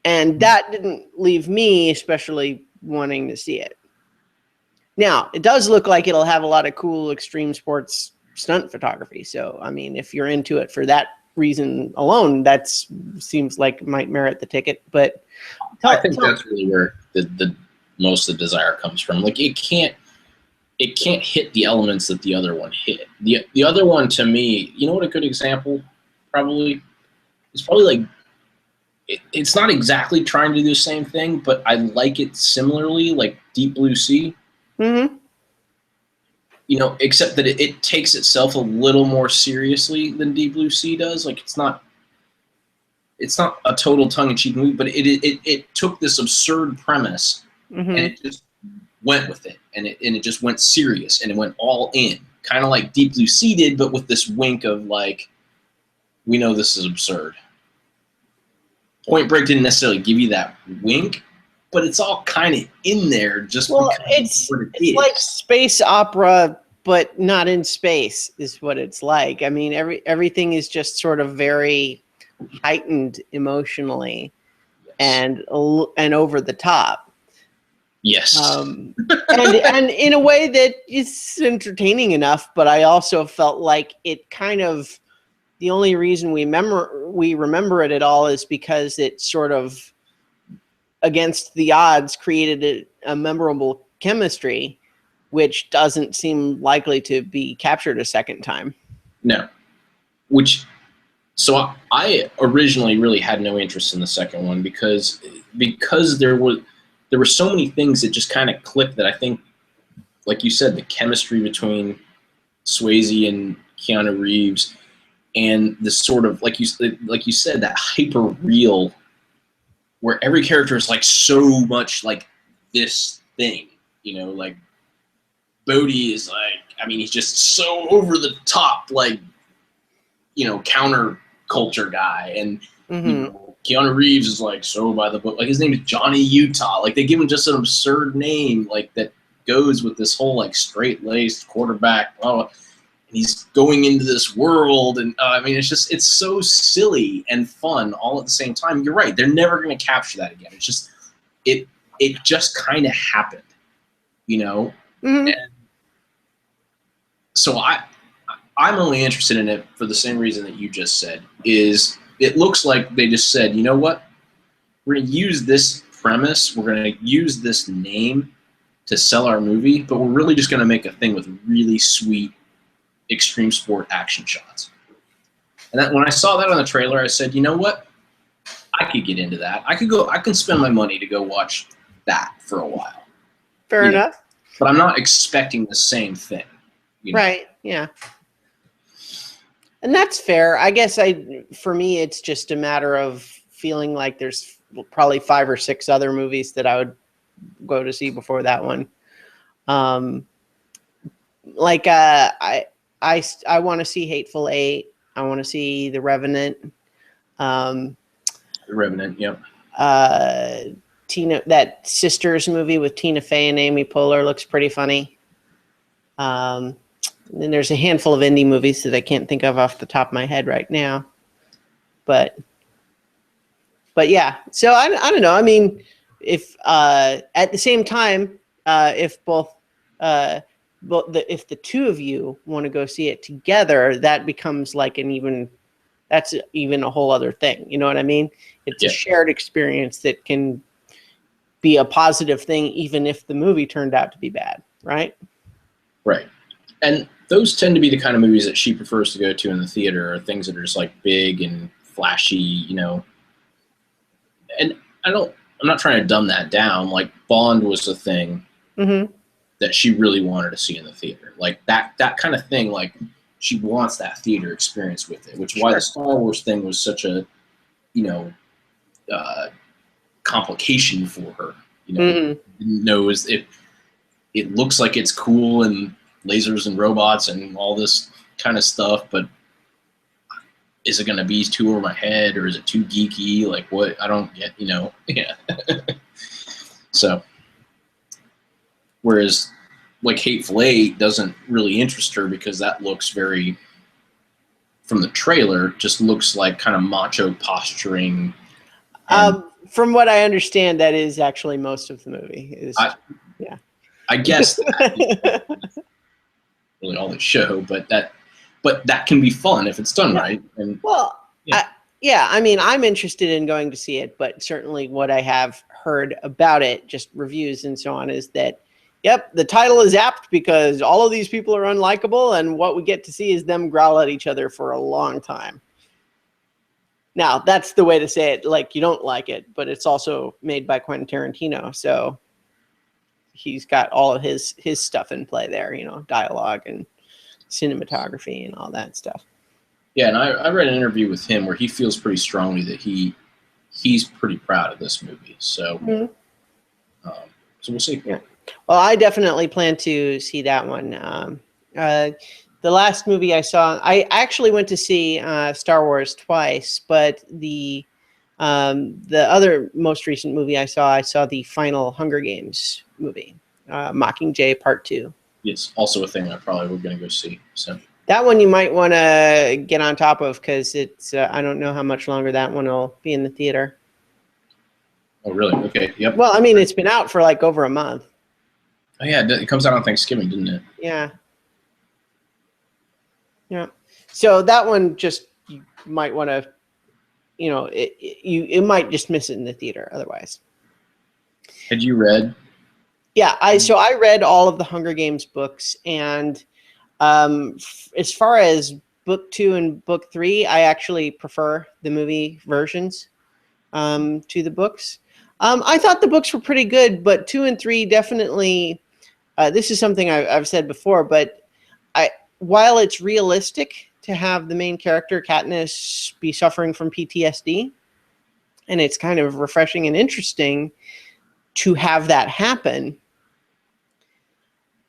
And that didn't leave me especially wanting to see it. Now, it does look like it'll have a lot of cool extreme sports stunt photography. So, I mean, if you're into it for that reason alone, that seems like might merit the ticket. But I think that's really where the most of the desire comes from. Like it can't hit the elements that the other one hit. The other one, to me, you know what a good example probably is? Probably like it's not exactly trying to do the same thing, but I like it similarly, like Deep Blue Sea. Mm-hmm. You know, except that it takes itself a little more seriously than Deep Blue Sea does. Like it's not a total tongue-in-cheek movie, but it took this absurd premise Mm-hmm. and it just went with it, and it just went serious, and it went all in, kind of like Deep Blue Sea did, but with this wink of like, we know this is absurd. Point Break didn't necessarily give you that wink, but it's all kind of in there just because it's like space opera, but not in space is what it's like. I mean, everything is just sort of very heightened emotionally, yes. and over the top. Yes. And in a way that is entertaining enough, but I also felt like it kind of, the only reason we remember it at all is because it sort of, against the odds, created a memorable chemistry, which doesn't seem likely to be captured a second time. No. So I originally really had no interest in the second one because there were so many things that just kind of clicked that I think, like you said, the chemistry between Swayze and Keanu Reeves, and this sort of, like you said, that hyper real, where every character is like so much like this thing, you know, like Bodhi is like, I mean, he's just so over the top, like, you know, counter culture guy, and Mm-hmm. you know, Keanu Reeves is like so by the book. Like his name is Johnny Utah. Like they give him just an absurd name, like that goes with this whole like straight-laced quarterback. And he's going into this world, and I mean, it's so silly and fun all at the same time. You're right; they're never going to capture that again. It's just it just kind of happened, you know. Mm-hmm. And so I'm only interested in it for the same reason that you just said. Is it looks like they just said, you know what? We're going to use this premise. We're going to use this name to sell our movie, but we're really just going to make a thing with really sweet extreme sport action shots. And when I saw that on the trailer, I said, you know what? I could get into that. I can spend my money to go watch that for a while. Fair enough. But I'm not expecting the same thing. You know? Right. Yeah. And that's fair. I guess for me, it's just a matter of feeling like there's probably 5 or 6 other movies that I would go to see before that one. I want to see Hateful Eight. I want to see The Revenant. The Revenant, yep. That Sisters movie with Tina Fey and Amy Poehler looks pretty funny. And then there's a handful of indie movies that I can't think of off the top of my head right now. But yeah, so I don't know. I mean, if at the same time, if if the two of you want to go see it together, that becomes like that's even a whole other thing. You know what I mean? It's a shared experience that can be a positive thing, even if the movie turned out to be bad, right? Right. And those tend to be the kind of movies that she prefers to go to in the theater, or things that are just like big and flashy, you know. And I'm not trying to dumb that down. Like Bond was the thing that she really wanted to see in the theater. Like that kind of thing, like she wants that theater experience with it, which is why the Star Wars thing was such a, you know, complication for her. You know, knows it looks like it's cool and lasers and robots and all this kind of stuff, but is it going to be too over my head, or is it too geeky? Like, what? I don't get, yeah. So, whereas like Hateful Eight doesn't really interest her because that looks very, from the trailer, just looks like kind of macho posturing. From what I understand, that is actually most of the movie. Yeah. I guess that is really all they show, but that can be fun if it's done right. And well, yeah. I mean, I'm interested in going to see it, but certainly what I have heard about it, just reviews and so on, is that, yep, the title is apt because all of these people are unlikable, and what we get to see is them growl at each other for a long time. Now, that's the way to say it, like you don't like it, but it's also made by Quentin Tarantino, so he's got all of his stuff in play there, dialogue and cinematography and all that stuff. Yeah, and I read an interview with him where he feels pretty strongly that he's pretty proud of this movie. So, so we'll see. Yeah. Well, I definitely plan to see that one. The last movie I saw, I actually went to see Star Wars twice, but the other most recent movie I saw the final Hunger Games movie, Mockingjay Part 2. It's also a thing I probably we're going to go see. So that one you might want to get on top of because it's I don't know how much longer that one will be in the theater. Oh, really? Okay. Yep. Well, I mean, it's been out for like over a month. Oh, yeah. It comes out on Thanksgiving, didn't it? Yeah. Yeah. So that one just, you might want to, it might just miss it in the theater otherwise. Had you read? Yeah. I read all of the Hunger Games books, and as far as book 2 and book 3, I actually prefer the movie versions to the books. I thought the books were pretty good, but 2 and 3 definitely, this is something I've said before, but while it's realistic to have the main character, Katniss, be suffering from PTSD, and it's kind of refreshing and interesting to have that happen,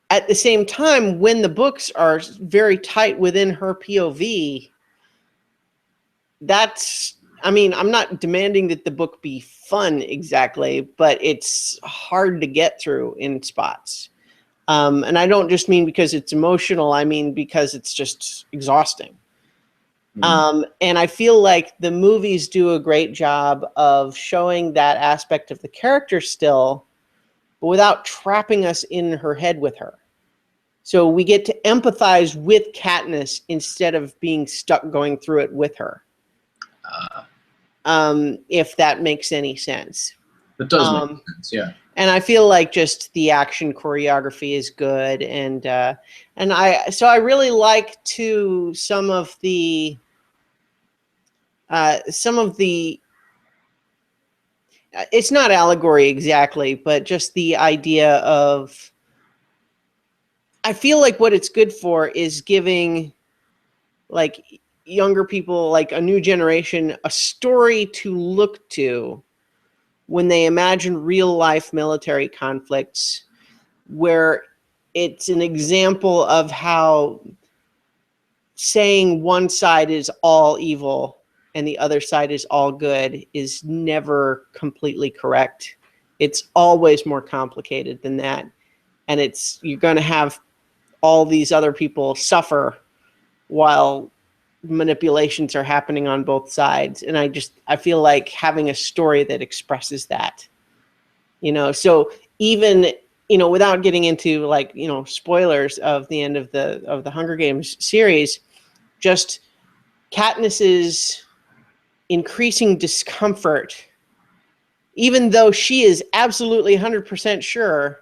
at the same time, when the books are very tight within her POV, I'm not demanding that the book be fun exactly, but it's hard to get through in spots. And I don't just mean because it's emotional, I mean because it's just exhausting. And I feel like the movies do a great job of showing that aspect of the character still, but without trapping us in her head with her. So we get to empathize with Katniss instead of being stuck going through it with her. If that makes any sense. It does make sense, yeah. And I feel like just the action choreography is good, and I really like some of the it's not allegory exactly, but just the idea of, I feel like what it's good for is giving like younger people, like a new generation, a story to look to when they imagine real life military conflicts, where it's an example of how saying one side is all evil and the other side is all good is never completely correct. It's always more complicated than that. And you're going to have all these other people suffer while manipulations are happening on both sides. And I feel like having a story that expresses that, so even, without getting into like, spoilers of the end of the Hunger Games series, just Katniss's increasing discomfort, even though she is absolutely 100% sure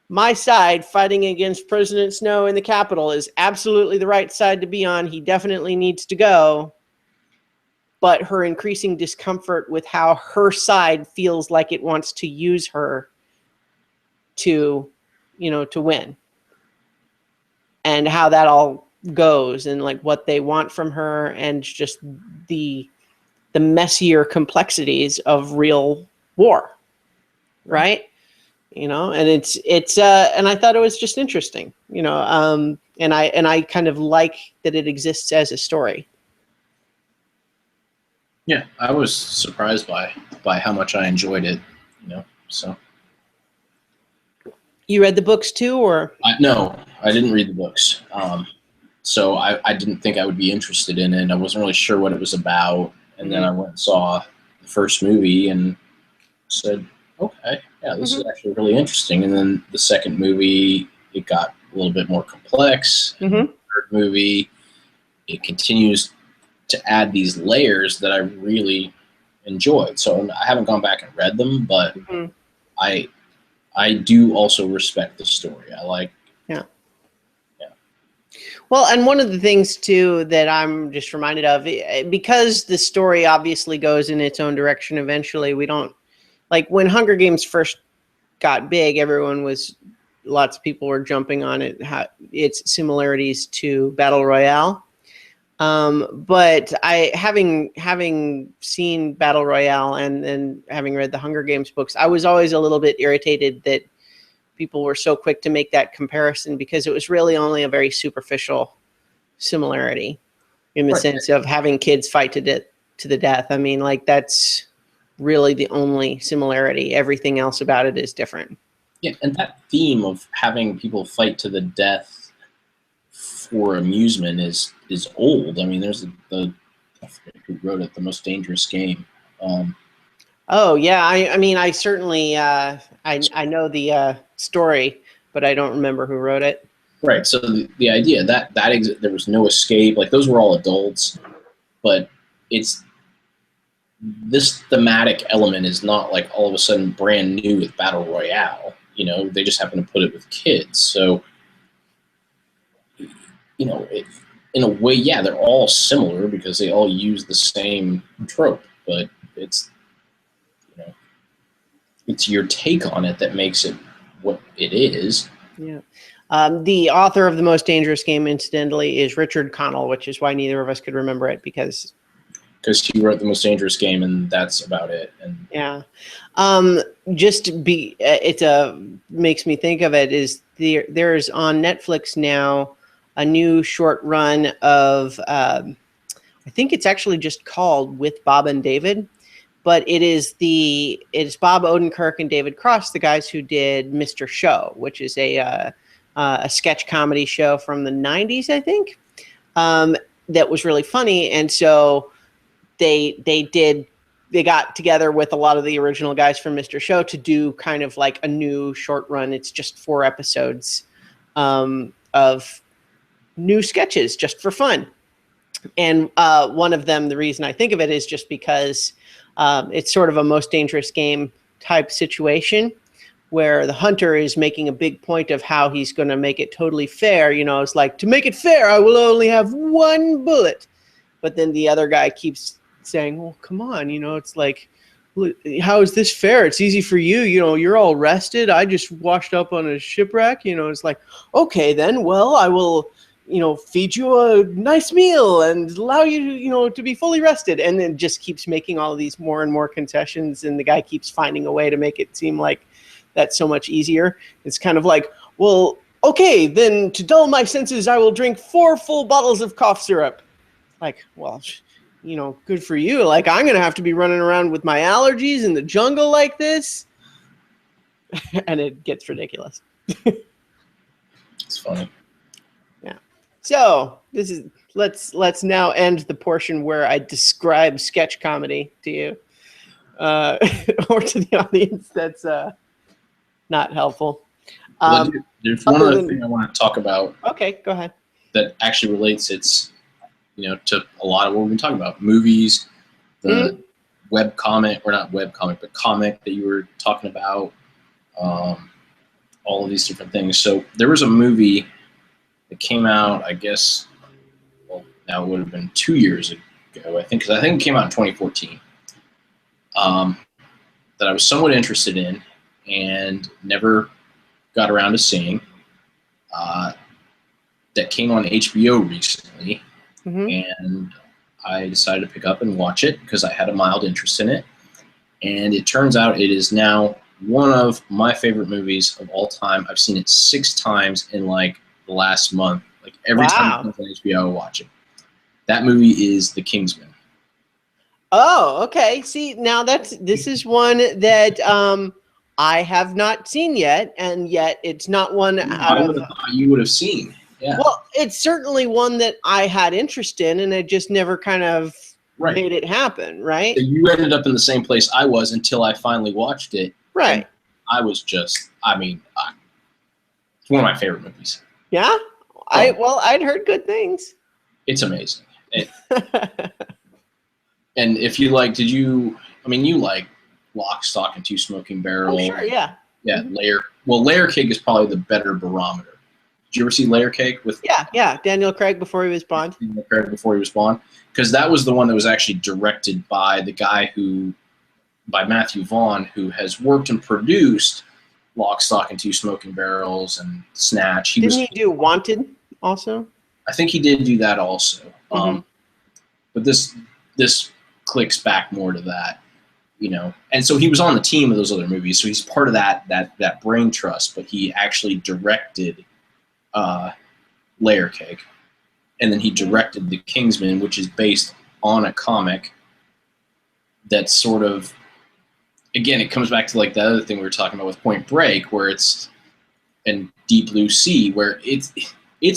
my side fighting against President Snow in the Capitol is absolutely the right side to be on. He definitely needs to go. But her increasing discomfort with how her side feels like it wants to use her to win. And how that all goes, and like what they want from her, and just the messier complexities of real war. Right? And it's and I thought it was just interesting, and I kind of like that it exists as a story. Yeah, I was surprised by how much I enjoyed it. So You read the books too, or? no, I didn't read the books. So I didn't think I would be interested in it. I wasn't really sure what it was about, and then I went and saw the first movie and said, "Okay, yeah, this is actually really interesting." And then the second movie, it got a little bit more complex. And the third movie, it continues to add these layers that I really enjoyed. So I haven't gone back and read them, but I do also respect the story. I like. Yeah. Well, and one of the things too that I'm just reminded of, because the story obviously goes in its own direction eventually, we don't, like when Hunger Games first got big, lots of people were jumping on it, its similarities to Battle Royale. But having seen Battle Royale and having read the Hunger Games books, I was always a little bit irritated that people were so quick to make that comparison, because it was really only a very superficial similarity in the sense of having kids fight to the death. I mean, like, that's really the only similarity. Everything else about it is different. Yeah, and that theme of having people fight to the death for amusement is old. I mean, there's I forget who wrote it, The Most Dangerous Game. Oh yeah, I mean, I certainly I know the story, but I don't remember who wrote it. Right. So the idea that there was no escape, like those were all adults, but it's this thematic element is not like all of a sudden brand new with Battle Royale. They just happen to put it with kids. So in a way, yeah, they're all similar because they all use the same trope, but it's your take on it that makes it what it is. Yeah. The author of The Most Dangerous Game, incidentally, is Richard Connell, which is why neither of us could remember it, because he wrote The Most Dangerous Game, and that's about it. And yeah, makes me think of it is there's on Netflix now a new short run of I think it's actually just called With Bob and David. But it's Bob Odenkirk and David Cross, the guys who did Mr. Show, which is a sketch comedy show from the 90s, I think, that was really funny. And so they got together with a lot of the original guys from Mr. Show to do kind of like a new short run. It's just 4 episodes of new sketches just for fun. And one of them, the reason I think of it is just because it's sort of a Most Dangerous Game type situation where the hunter is making a big point of how he's going to make it totally fair. It's like, to make it fair, I will only have 1 bullet. But then the other guy keeps saying, well, come on, it's like, how is this fair? It's easy for you. You're all rested. I just washed up on a shipwreck. It's like, okay, then, well, I will feed you a nice meal and allow you, to be fully rested. And then just keeps making all of these more and more concessions. And the guy keeps finding a way to make it seem like that's so much easier. It's kind of like, well, okay, then to dull my senses, I will drink 4 full bottles of cough syrup. Like, well, good for you. Like, I'm going to have to be running around with my allergies in the jungle like this. And it gets ridiculous. It's funny. So let's now end the portion where I describe sketch comedy to you, or to the audience. That's not helpful. There's one other thing I want to talk about. Okay, go ahead. That actually relates. It's to a lot of what we've been talking about: movies, the web comic, or not web comic, but comic that you were talking about. All of these different things. So there was a movie. It came out, I guess, well, now it would have been 2 years ago, I think, because I think it came out in 2014, that I was somewhat interested in and never got around to seeing, that came on HBO recently, and I decided to pick up and watch it because I had a mild interest in it, and it turns out it is now one of my favorite movies of all time. I've seen it 6 times in, like, the last month. Like, every time it comes on HBO, I watch it. That movie is The Kingsman. Oh, okay. See, now this is one that I have not seen yet, and yet it's not one out I would of. have thought you would have seen. Yeah. Well, it's certainly one that I had interest in, and I just never kind of Right. made it happen. Right. So you ended up in the same place I was until I finally watched it. Right. I was just, I mean, it's one of my favorite movies. Yeah. I'd heard good things. It's amazing. And if you like, you like Lock, Stock, and Two Smoking Barrels? Oh, sure, yeah. Yeah, Layer Cake is probably the better barometer. Did you ever see Layer Cake with? Yeah, Daniel Craig before he was Bond. Daniel Craig before he was Bond, because that was the one that was actually directed by the guy by Matthew Vaughn, who has worked and produced Lock, Stock, and Two Smoking Barrels and Snatch. Didn't he do Wanted also? I think he did do that also. But this clicks back more to that, And so he was on the team of those other movies, so he's part of that brain trust. But he actually directed Layer Cake, and then he directed The Kingsman, which is based on a comic that's sort of, again, it comes back to like the other thing we were talking about with Point Break, where it's and Deep Blue Sea, where it's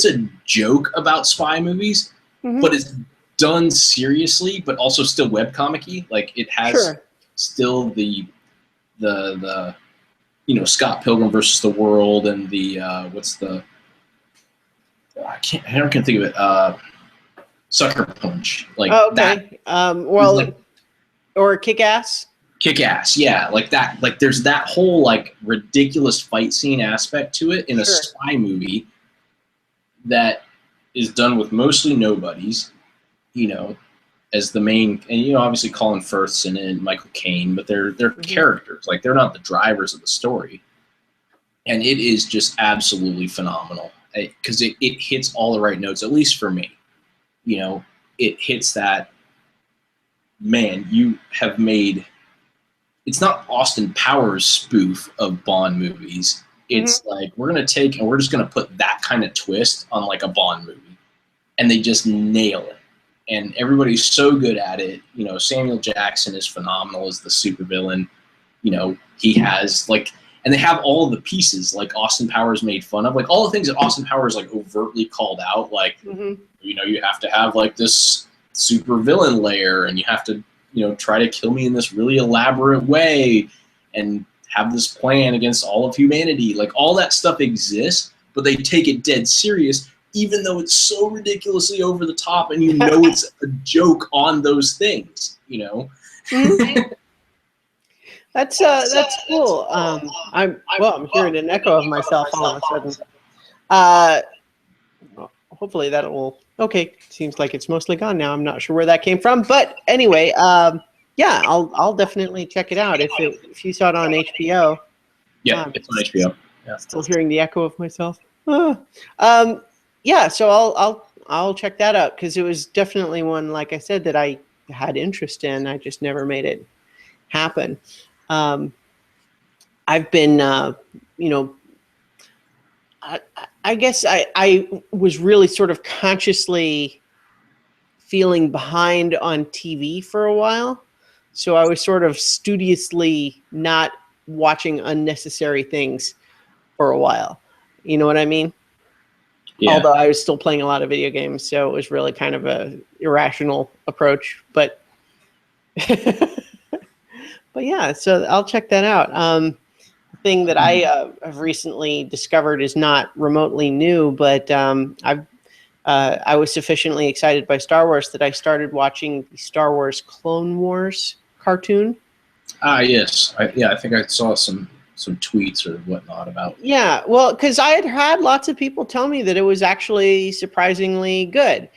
a joke about spy movies, but it's done seriously, but also still webcomic-y. Like it has still the Scott Pilgrim versus the World and the I can't think of it. Sucker Punch, like that. Or Kick-Ass. Kick-Ass, yeah, like that. Like there's that whole like ridiculous fight scene aspect to it in a spy movie that is done with mostly nobodies, as the main, and obviously Colin Firth's in it and Michael Caine, but they're characters, like they're not the drivers of the story, and it is just absolutely phenomenal because it hits all the right notes, at least for me. It hits that, man, you have made. It's not Austin Powers spoof of Bond movies. It's like we're gonna take and we're just gonna put that kind of twist on like a Bond movie, and they just nail it. And everybody's so good at it. Samuel Jackson is phenomenal as the supervillain. He has like, and they have all the pieces like Austin Powers made fun of, like all the things that Austin Powers like overtly called out, like you have to have like this super villain layer, and you have to try to kill me in this really elaborate way, and have this plan against all of humanity. Like all that stuff exists, but they take it dead serious, even though it's so ridiculously over the top, and it's a joke on those things. That's cool. I'm hearing an echo of myself all of a sudden. Hopefully that will. Okay, seems like it's mostly gone now. I'm not sure where that came from, but anyway, yeah, I'll definitely check it out if you saw it on HBO. Yeah, it's on HBO. Yeah. Still hearing the echo of myself. Yeah, so I'll check that out because it was definitely one, like I said, that I had interest in. I just never made it happen. I've been, I guess I was really sort of consciously feeling behind on TV for a while. So I was sort of studiously not watching unnecessary things for a while. You know what I mean? Yeah. Although I was still playing a lot of video games, so it was really kind of a irrational approach. But but yeah, so I'll check that out. The thing that I have recently discovered is not remotely new, but I was sufficiently excited by Star Wars that I started watching the Star Wars Clone Wars cartoon. Yes. I think I saw some tweets or whatnot about. Yeah, well, because I had lots of people tell me that it was actually surprisingly good.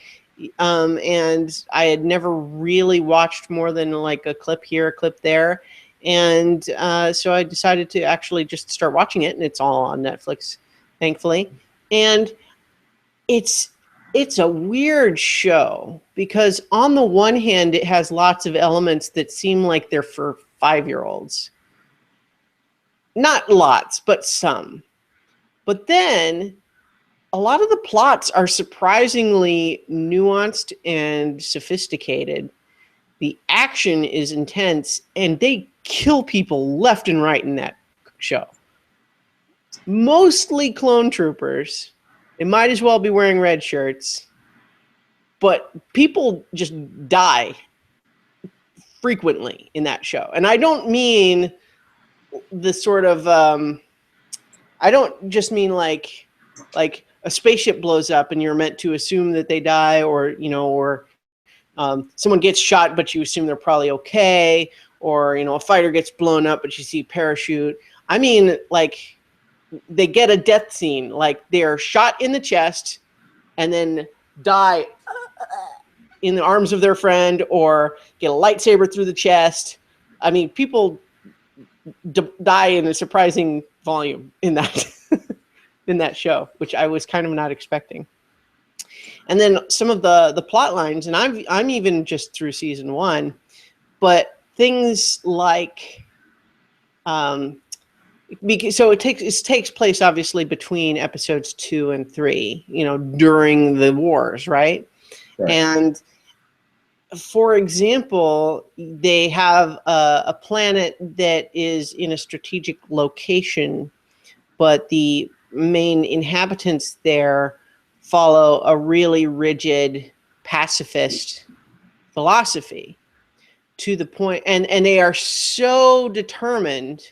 And I had never really watched more than like a clip here, a clip there. And so I decided to actually just start watching it, and it's all on Netflix, thankfully. And it's a weird show because on the one hand, it has lots of elements that seem like they're for 5-year-olds. Not lots, but some. But then a lot of the plots are surprisingly nuanced and sophisticated. The action is intense, and they kill people left and right in that show. Mostly clone troopers. They might as well be wearing red shirts. But people just die frequently in that show. And I don't mean the sort of I don't just mean like a spaceship blows up and you're meant to assume that they die, or or someone gets shot but you assume they're probably okay, or a fighter gets blown up but you see parachute. I mean, like, they get a death scene, like they're shot in the chest and then die in the arms of their friend, or get a lightsaber through the chest. I mean, people die in a surprising volume in that in that show, which I was kind of not expecting. And then some of the plot lines, and I'm even just through season 1, but things like so it takes place obviously between episodes 2 and 3, during the wars, right? And for example, they have a planet that is in a strategic location, but the main inhabitants there follow a really rigid pacifist philosophy to the point, and they are so determined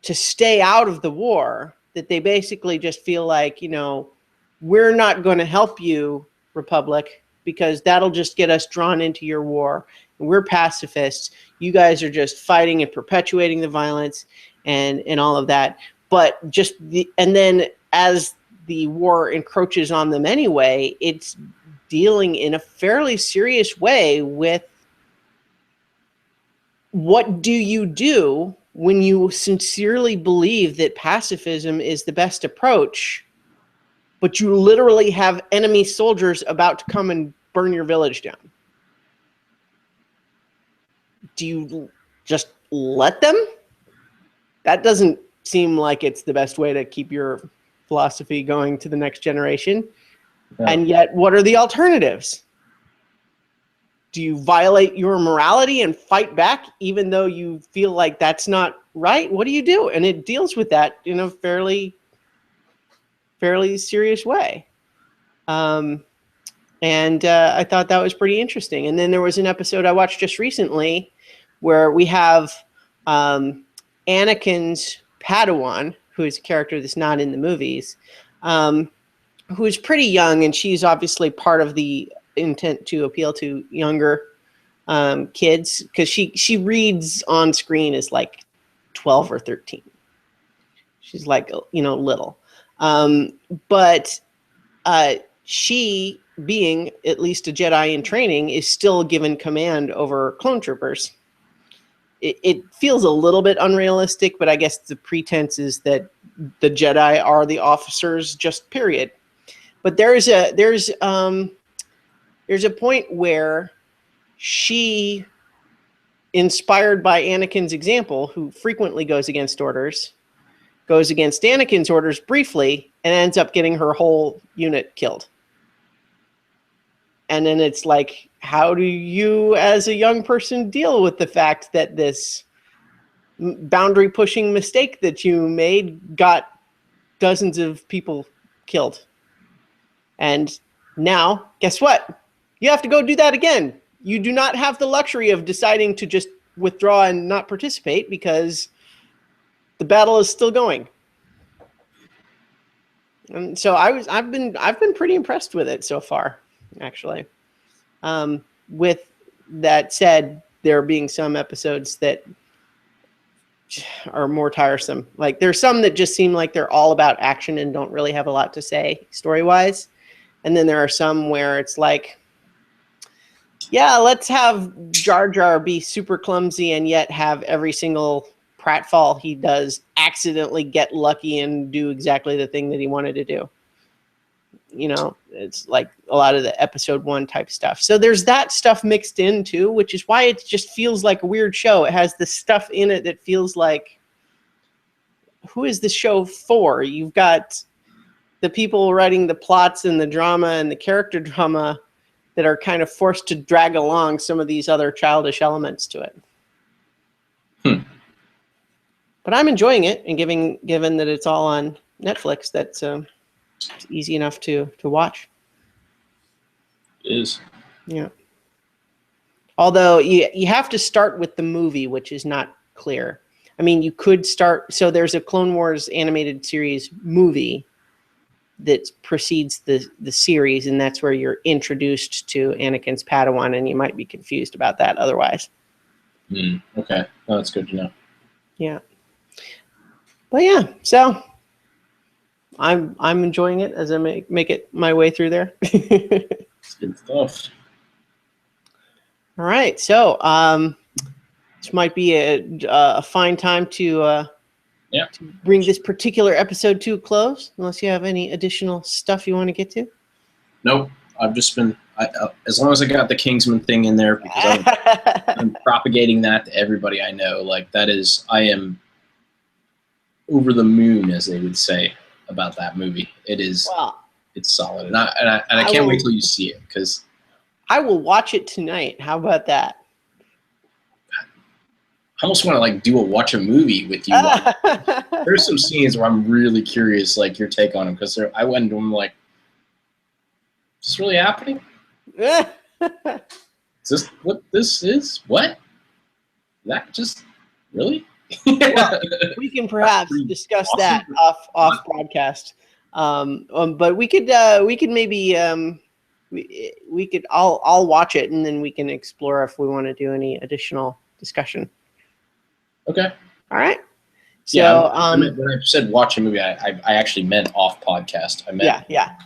to stay out of the war that they basically just feel like, we're not going to help you, Republic, because that'll just get us drawn into your war. We're pacifists. You guys are just fighting and perpetuating the violence and all of that. But and then as the war encroaches on them anyway, it's dealing in a fairly serious way with what do you do when you sincerely believe that pacifism is the best approach, but you literally have enemy soldiers about to come and burn your village down? Do you just let them? That doesn't seem like it's the best way to keep your philosophy going to the next generation. Yeah. And yet, what are the alternatives? Do you violate your morality and fight back even though you feel like that's not right? What do you do? And it deals with that in a fairly serious way. And I thought that was pretty interesting. And then there was an episode I watched just recently where we have Anakin's Padawan, who is a character that's not in the movies, who is pretty young, and she's obviously part of the intent to appeal to younger kids, because she reads on screen as like 12 or 13. She's like, little. But she, being at least a Jedi in training, is still given command over clone troopers. It feels a little bit unrealistic, but I guess the pretense is that the Jedi are the officers, just period. But there's a point where she, inspired by Anakin's example, who frequently goes against Anakin's orders briefly, and ends up getting her whole unit killed. And then it's like, how do you as a young person deal with the fact that this boundary pushing mistake that you made got dozens of people killed? And now, guess what? You have to go do that again. You do not have the luxury of deciding to just withdraw and not participate, because the battle is still going. And so I've been pretty impressed with it so far, actually. With that said, there being some episodes that are more tiresome. Like, there's some that just seem like they're all about action and don't really have a lot to say story-wise. And then there are some where it's like, yeah, let's have Jar Jar be super clumsy and yet have every single pratfall he does accidentally get lucky and do exactly the thing that he wanted to do. It's like a lot of the episode 1 type stuff. So there's that stuff mixed in too, which is why it just feels like a weird show. It has this stuff in it that feels like, who is this show for? You've got the people writing the plots and the drama and the character drama, that are kind of forced to drag along some of these other childish elements to it. But I'm enjoying it, and given that it's all on Netflix, that's it's easy enough to watch. It is. Yeah. Although you have to start with the movie, which is not clear. I mean, you could start. So there's a Clone Wars animated series movie that precedes the series, and that's where you're introduced to Anakin's Padawan, and you might be confused about that otherwise. Okay, well, that's good to know. Yeah. But yeah, so I'm enjoying it as I make it my way through there. It's good stuff. All right, so this might be a fine time to bring this particular episode to a close, unless you have any additional stuff you want to get to. Nope, I've just been as long as I got the Kingsman thing in there, because I'm propagating that to everybody I know. Like, that is, I am over the moon, as they would say, about that movie. It is, it's solid, and I can't wait till you see it, because I will watch it tonight. How about that? I almost want to like do watch a movie with you. There's some scenes where I'm really curious, like your take on them, because I went into them like, is this really happening? Is this what this is? What? That just really? Well, we can perhaps discuss that off broadcast. But we could maybe we could I'll watch it, and then we can explore if we want to do any additional discussion. Okay. All right. So yeah, when I said watch a movie, I actually meant off podcast. I meant yeah.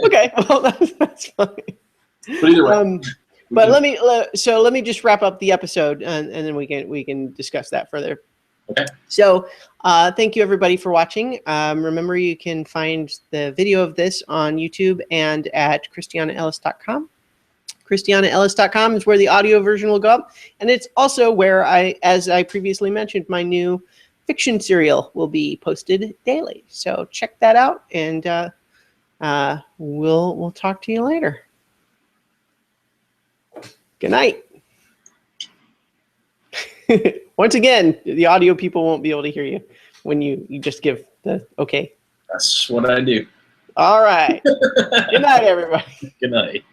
Okay. Well, that's fine. But either way. But let me just wrap up the episode, and then we can discuss that further. Okay. So thank you everybody for watching. Remember, you can find the video of this on YouTube and at ChristianaEllis.com. ChristianaEllis.com is where the audio version will go up, and it's also where as I previously mentioned, my new fiction serial will be posted daily. So check that out, and we'll talk to you later. Good night. Once again, the audio people won't be able to hear you when you just give the okay. That's what I do. All right. Good night, everybody. Good night.